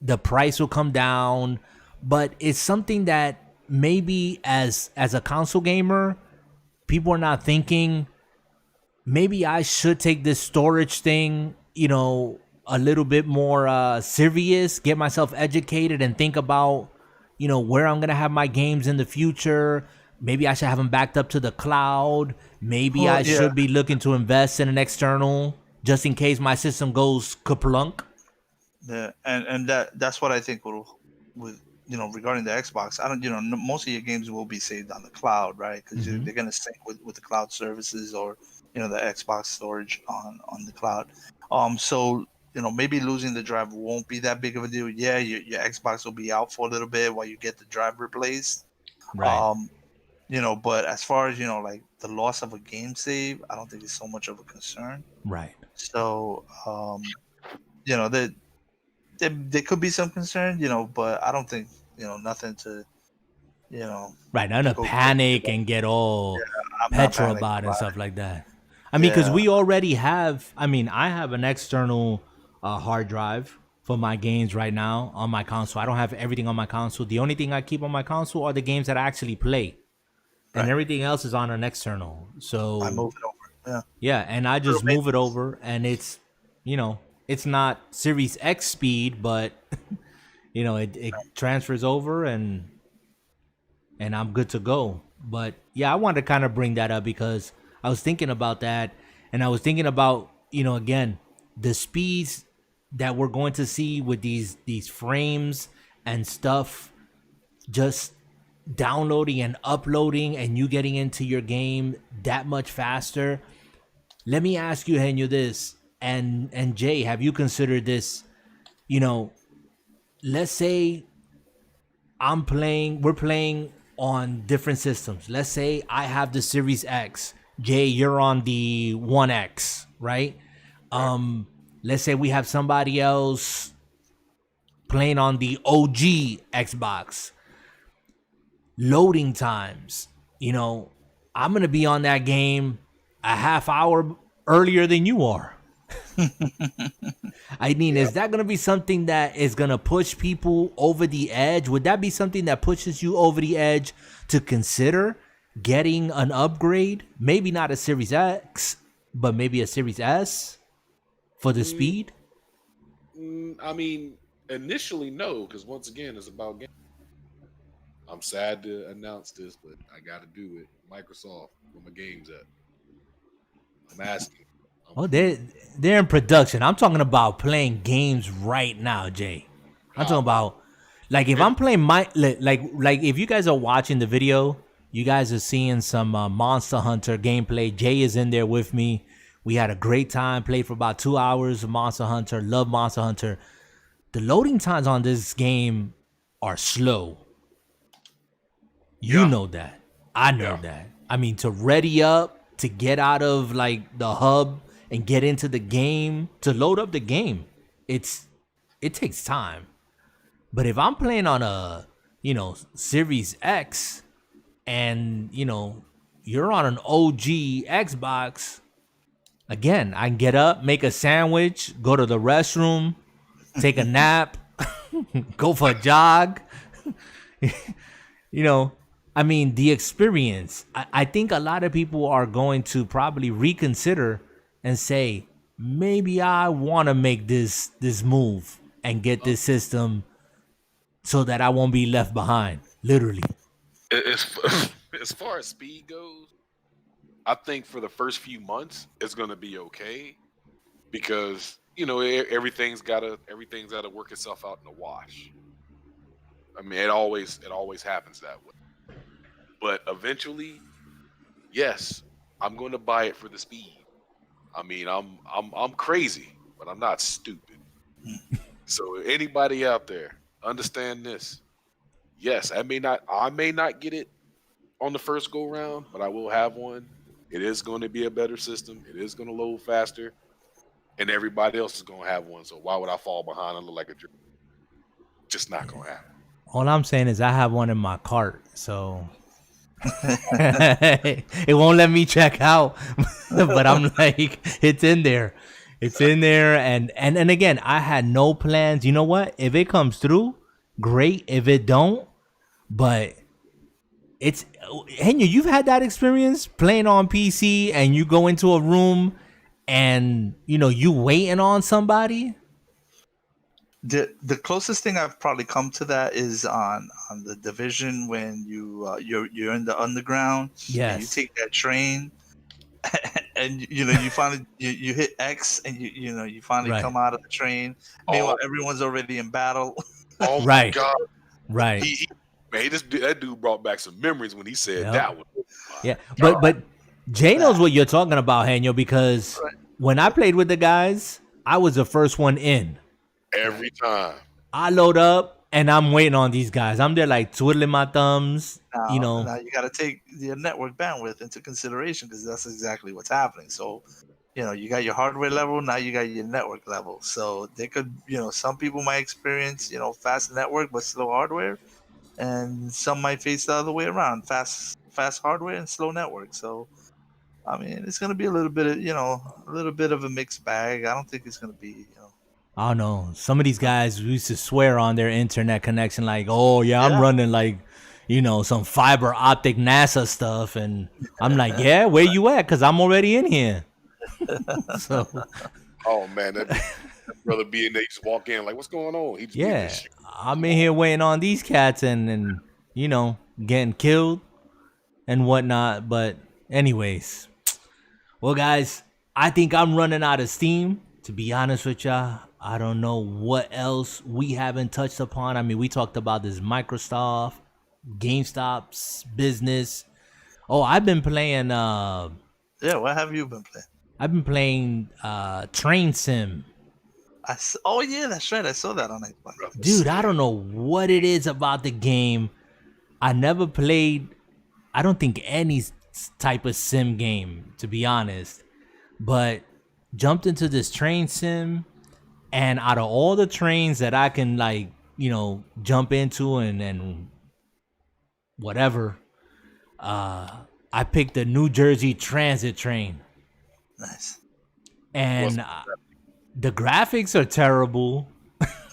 The price will come down, but it's something that maybe as a console gamer, people are not thinking, maybe I should take this storage thing, you know, a little bit more serious, get myself educated and think about, you know, where I'm going to have my games in the future. Maybe I should have them backed up to the cloud. Maybe I should be looking to invest in an external just in case my system goes kaplunk. Yeah, and that's what I think with you know, regarding the Xbox. I don't, you know, most of your games will be saved on the cloud, right? Because they're gonna sync with the cloud services, or you know, the Xbox storage on the cloud. So you know, maybe losing the drive won't be that big of a deal. Yeah, your Xbox will be out for a little bit while you get the drive replaced. Right. You know, but as far as, you know, like the loss of a game save, I don't think it's so much of a concern. Right. So, you know, there could be some concern, you know, but I don't think, you know, nothing to, you know. Right. Not to panic and get all petrobot and stuff like that. I mean, because we already have, I mean, I have an external hard drive for my games right now on my console. I don't have everything on my console. The only thing I keep on my console are the games that I actually play. And everything else is on an external. So I move it over. Yeah, and I just move it over, and it's, you know, it's not Series X speed, but you know, it transfers over, and I'm good to go. But yeah, I wanted to kind of bring that up because I was thinking about that, and I was thinking about, you know, again, the speeds that we're going to see with these frames and stuff, just downloading and uploading, and you getting into your game that much faster. Let me ask you, Henyo, this, and Jay, have you considered this? You know, let's say we're playing on different systems. Let's say I have the Series X, Jay, you're on the 1X, right? Let's say we have somebody else playing on the OG Xbox. Loading times, you know, I'm gonna be on that game a half hour earlier than you are. I mean, is that gonna be something that is gonna push people over the edge? Would that be something that pushes you over the edge to consider getting an upgrade? Maybe not a Series X, but maybe a Series S for the speed? I mean, initially, no, because once again, it's about games. I'm sad to announce this, but I got to do it. Microsoft, where my games at? I'm asking. They're in production. I'm talking about playing games right now, Jay. I'm talking about, like, if I'm playing like if you guys are watching the video, you guys are seeing some Monster Hunter gameplay. Jay is in there with me. We had a great time. Played for about 2 hours of Monster Hunter. Love Monster Hunter. The loading times on this game are slow. You know that. I know that. I mean, to ready up, to get out of like the hub and get into the game, to load up the game, it takes time. But if I'm playing on a, you know, Series X, and you know, you're on an OG Xbox, again, I can get up, make a sandwich, go to the restroom, take a nap, go for a jog. You know, I mean, the experience. I think a lot of people are going to probably reconsider and say, maybe I want to make this move and get this system so that I won't be left behind. literally. As as far as speed goes, I think for the first few months it's going to be okay because everything's got to work itself out in the wash. I mean, it always happens that way. But eventually, yes, I'm going to buy it for the speed. I mean, I'm crazy, but I'm not stupid. So anybody out there, understand this. Yes, I may not get it on the first go round, but I will have one. It is going to be a better system. It is going to load faster, and everybody else is going to have one. So why would I fall behind and look like a jerk? Just not going to happen. All I'm saying is I have one in my cart, so it won't let me check out. But I'm like, it's in there. It's in there. And again, I had no plans. You know what? If it comes through, great. If it don't, but it's Henry, you've had that experience playing on PC and you go into a room and you waiting on somebody. The closest thing I've probably come to that is on the Division when you're in the underground. Yes. And you take that train, and you finally you hit X, and you finally Right. come out of the train. Meanwhile, everyone's already in battle. Oh Right. my God! Right. That dude brought back some memories when he said Yep. that one. Yeah, but Jay knows what you're talking about, Henyo, because when I played with the guys, I was the first one in. Every time. I load up and I'm waiting on these guys. I'm there like twiddling my thumbs, Now you got to take your network bandwidth into consideration because that's exactly what's happening. So, you got your hardware level, now you got your network level. So they could, some people might experience, fast network but slow hardware, and some might face the other way around, fast hardware and slow network. So, I mean, it's gonna be a little bit of a mixed bag. I don't think it's gonna be, I don't know. Some of these guys used to swear on their internet connection like, oh, yeah, I'm running like, some fiber optic NASA stuff. And I'm like, yeah, where you at? Because I'm already in here. So, Oh man, that brother being there, just walk in like, what's going on? He just being yeah, this shit. I'm in here waiting on these cats and getting killed and whatnot. But anyways, well, guys, I think I'm running out of steam. To be honest with y'all, I don't know what else we haven't touched upon. I mean, we talked about this Microsoft, GameStop's business. Oh, I've been playing. what have you been playing? I've been playing Train Sim. Oh yeah, that's right. I saw that on Xbox. Dude, I don't know what it is about the game. I never played, I don't think, any type of sim game, to be honest. But jumped into this train sim, and out of all the trains that I can jump into and whatever, I picked the New Jersey Transit train. Nice. And the graphics are terrible.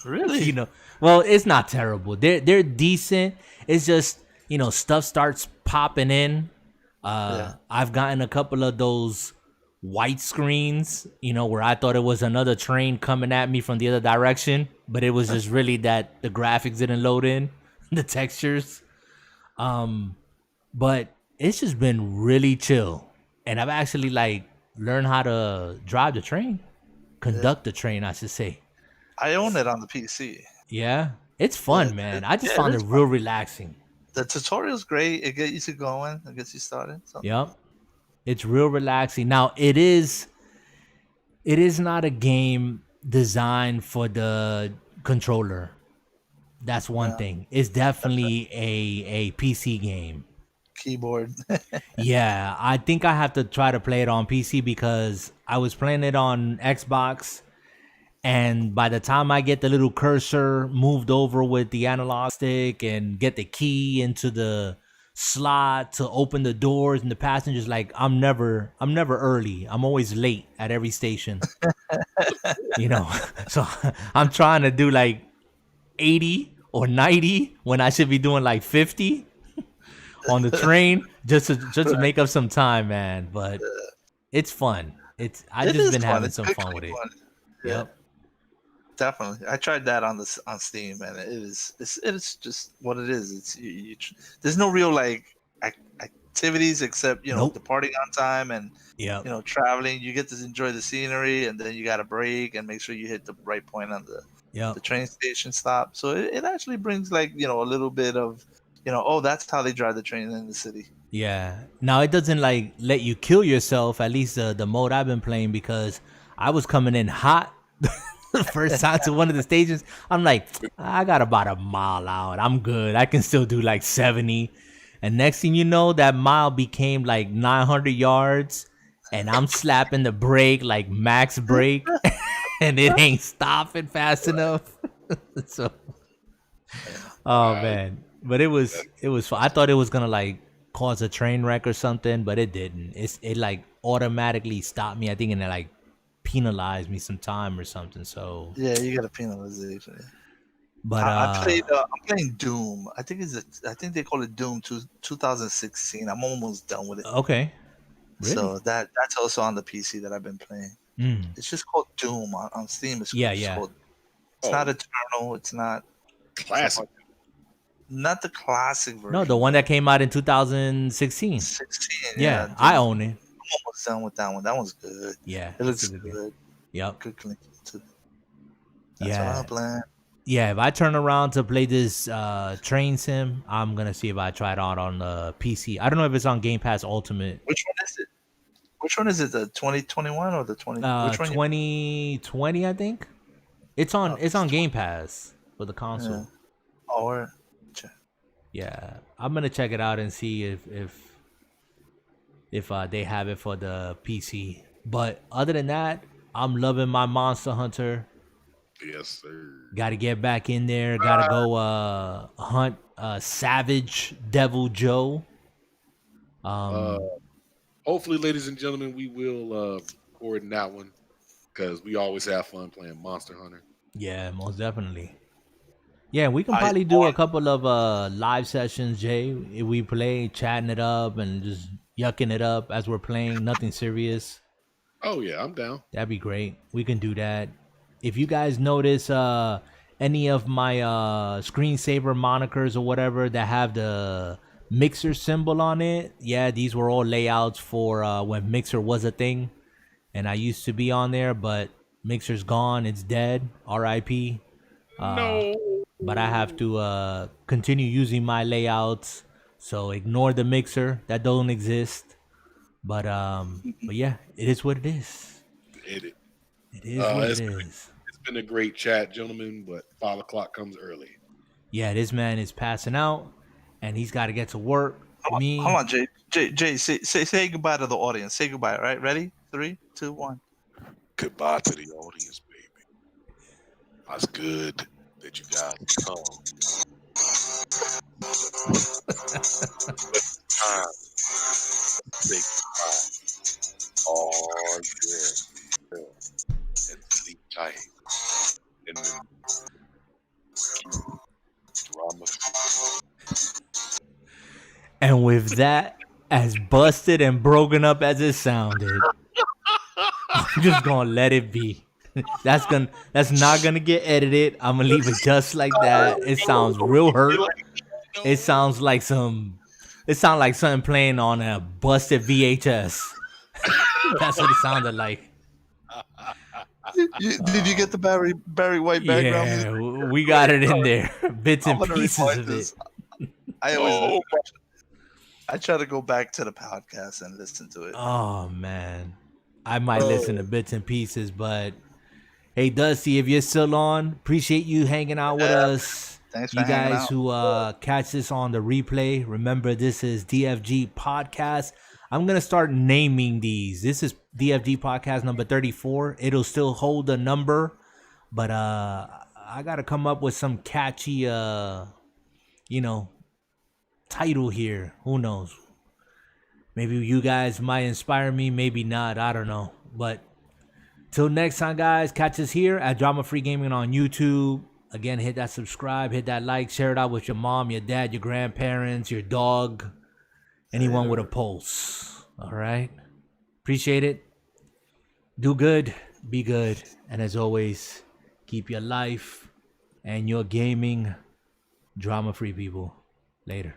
Really? Well, it's not terrible. They're decent. It's just, stuff starts popping in. I've gotten a couple of those white screens, where I thought it was another train coming at me from the other direction, but it was just really that the graphics didn't load in, the textures. But it's just been really chill. And I've actually learned how to drive the train, conduct the train, I should say. I own it on the PC. Yeah, it's fun, man. I just found it real relaxing. The tutorial's great. It gets you going. It gets you started. So. Yep. It's real relaxing. Now, it is not a game designed for the controller. That's one thing. It's definitely a PC game. Keyboard. Yeah, I think I have to try to play it on PC because I was playing it on Xbox, and by the time I get the little cursor moved over with the analog stick and get the key into the slot to open the doors and the passengers, I'm never early. I'm always late at every station. So I'm trying to do 80 or 90 when I should be doing 50 on the train just to make up some time, man. But it's fun. I've just been having some fun with it. Yeah. Yep. Definitely, I tried that on Steam, and it's just what it is. It's there's no real like activities except Nope. departing on time and Yeah. traveling. You get to enjoy the scenery, and then you got to break and make sure you hit the right point on the train station stop. So it actually brings like a little bit of oh, that's how they drive the train in the city. Yeah. Now it doesn't like let you kill yourself. At least the mode I've been playing, because I was coming in hot. The first time to one of the stations, I'm like, I got about a mile out. I'm good. I can still do like 70. And next thing you know, that mile became like 900 yards, and I'm slapping the brake like max brake, and it ain't stopping fast enough. So, oh man, but it was fun. I thought it was gonna like cause a train wreck or something, but it didn't. It like automatically stopped me, I think, and it like penalized me some time or something. So yeah, you got a penalization. But I'm playing Doom. I think they call it Doom 2016. I'm almost done with it. Okay. Really? So that's also on the PC that I've been playing. It's just called Doom on Steam. It's called, it's not Eternal. It's not classic. Not the classic version. No, the one that came out in 2016. 16. Yeah, I own it. I'm almost done with that one. That one's good. Yeah, it looks good. Yep. Good clean too. That's what I'm playing. Yeah, if I turn around to play this train sim, I'm gonna see if I try it out on the PC. I don't know if it's on Game Pass Ultimate. Which one is it? Which one is it? The 2021 or the 20? Which one? 2020, I think. It's on Game Pass for the console. Yeah. Yeah, I'm gonna check it out and see if they have it for the PC. But other than that, I'm loving my Monster Hunter. Yes, sir. Got to get back in there. Got to go hunt Savage Devil Joe. Hopefully, ladies and gentlemen, we will record in that one, because we always have fun playing Monster Hunter. Yeah, most definitely. Yeah, we can probably do a couple of live sessions, Jay. If we play, chatting it up and just yucking it up as we're playing. Nothing serious. Oh, yeah, I'm down. That'd be great. We can do that. If you guys notice any of my screensaver monikers or whatever that have the Mixer symbol on it, yeah, these were all layouts for when Mixer was a thing. And I used to be on there, but Mixer's gone. It's dead. R.I.P. No. But I have to continue using my layouts. So ignore the Mixer. That don't exist. But yeah, it is what it is. It is what it is. It's been a great chat, gentlemen, but 5 o'clock comes early. Yeah, this man is passing out, and he's got to get to work. Hold on, Jay, say goodbye to the audience. Say goodbye, right? Ready? 3, 2, 1. Goodbye to the audience, baby. That's good that you guys come. Time. Say goodbye. Oh, yeah. And sleep tight. And then drama. And with that, as busted and broken up as it sounded, I'm just gonna let it be. That's not gonna get edited. I'm gonna leave it just like that. It sounds real hurt. It sounds like something playing on a busted VHS. That's what it sounded like. Did you get the Barry White background music? Yeah, we got it in there. Bits and pieces of it. I try to go back to the podcast and listen to it. Oh man, I might listen to bits and pieces, but hey, Dusty, if you're still on, appreciate you hanging out with us. Thanks for you guys who catch this on the replay. Remember, this is DFG Podcast. I'm gonna start naming these. This is DFG Podcast number 34. It'll still hold a number, but I gotta come up with some catchy, title here. Who knows? Maybe you guys might inspire me, maybe not. I don't know. But till next time, guys, catch us here at Drama Free Gaming on YouTube. Again, hit that subscribe, hit that like, share it out with your mom, your dad, your grandparents, your dog, anyone with a pulse. All right? Appreciate it. Do good, be good, and as always, keep Keep your life and your gaming drama-free, people. Later.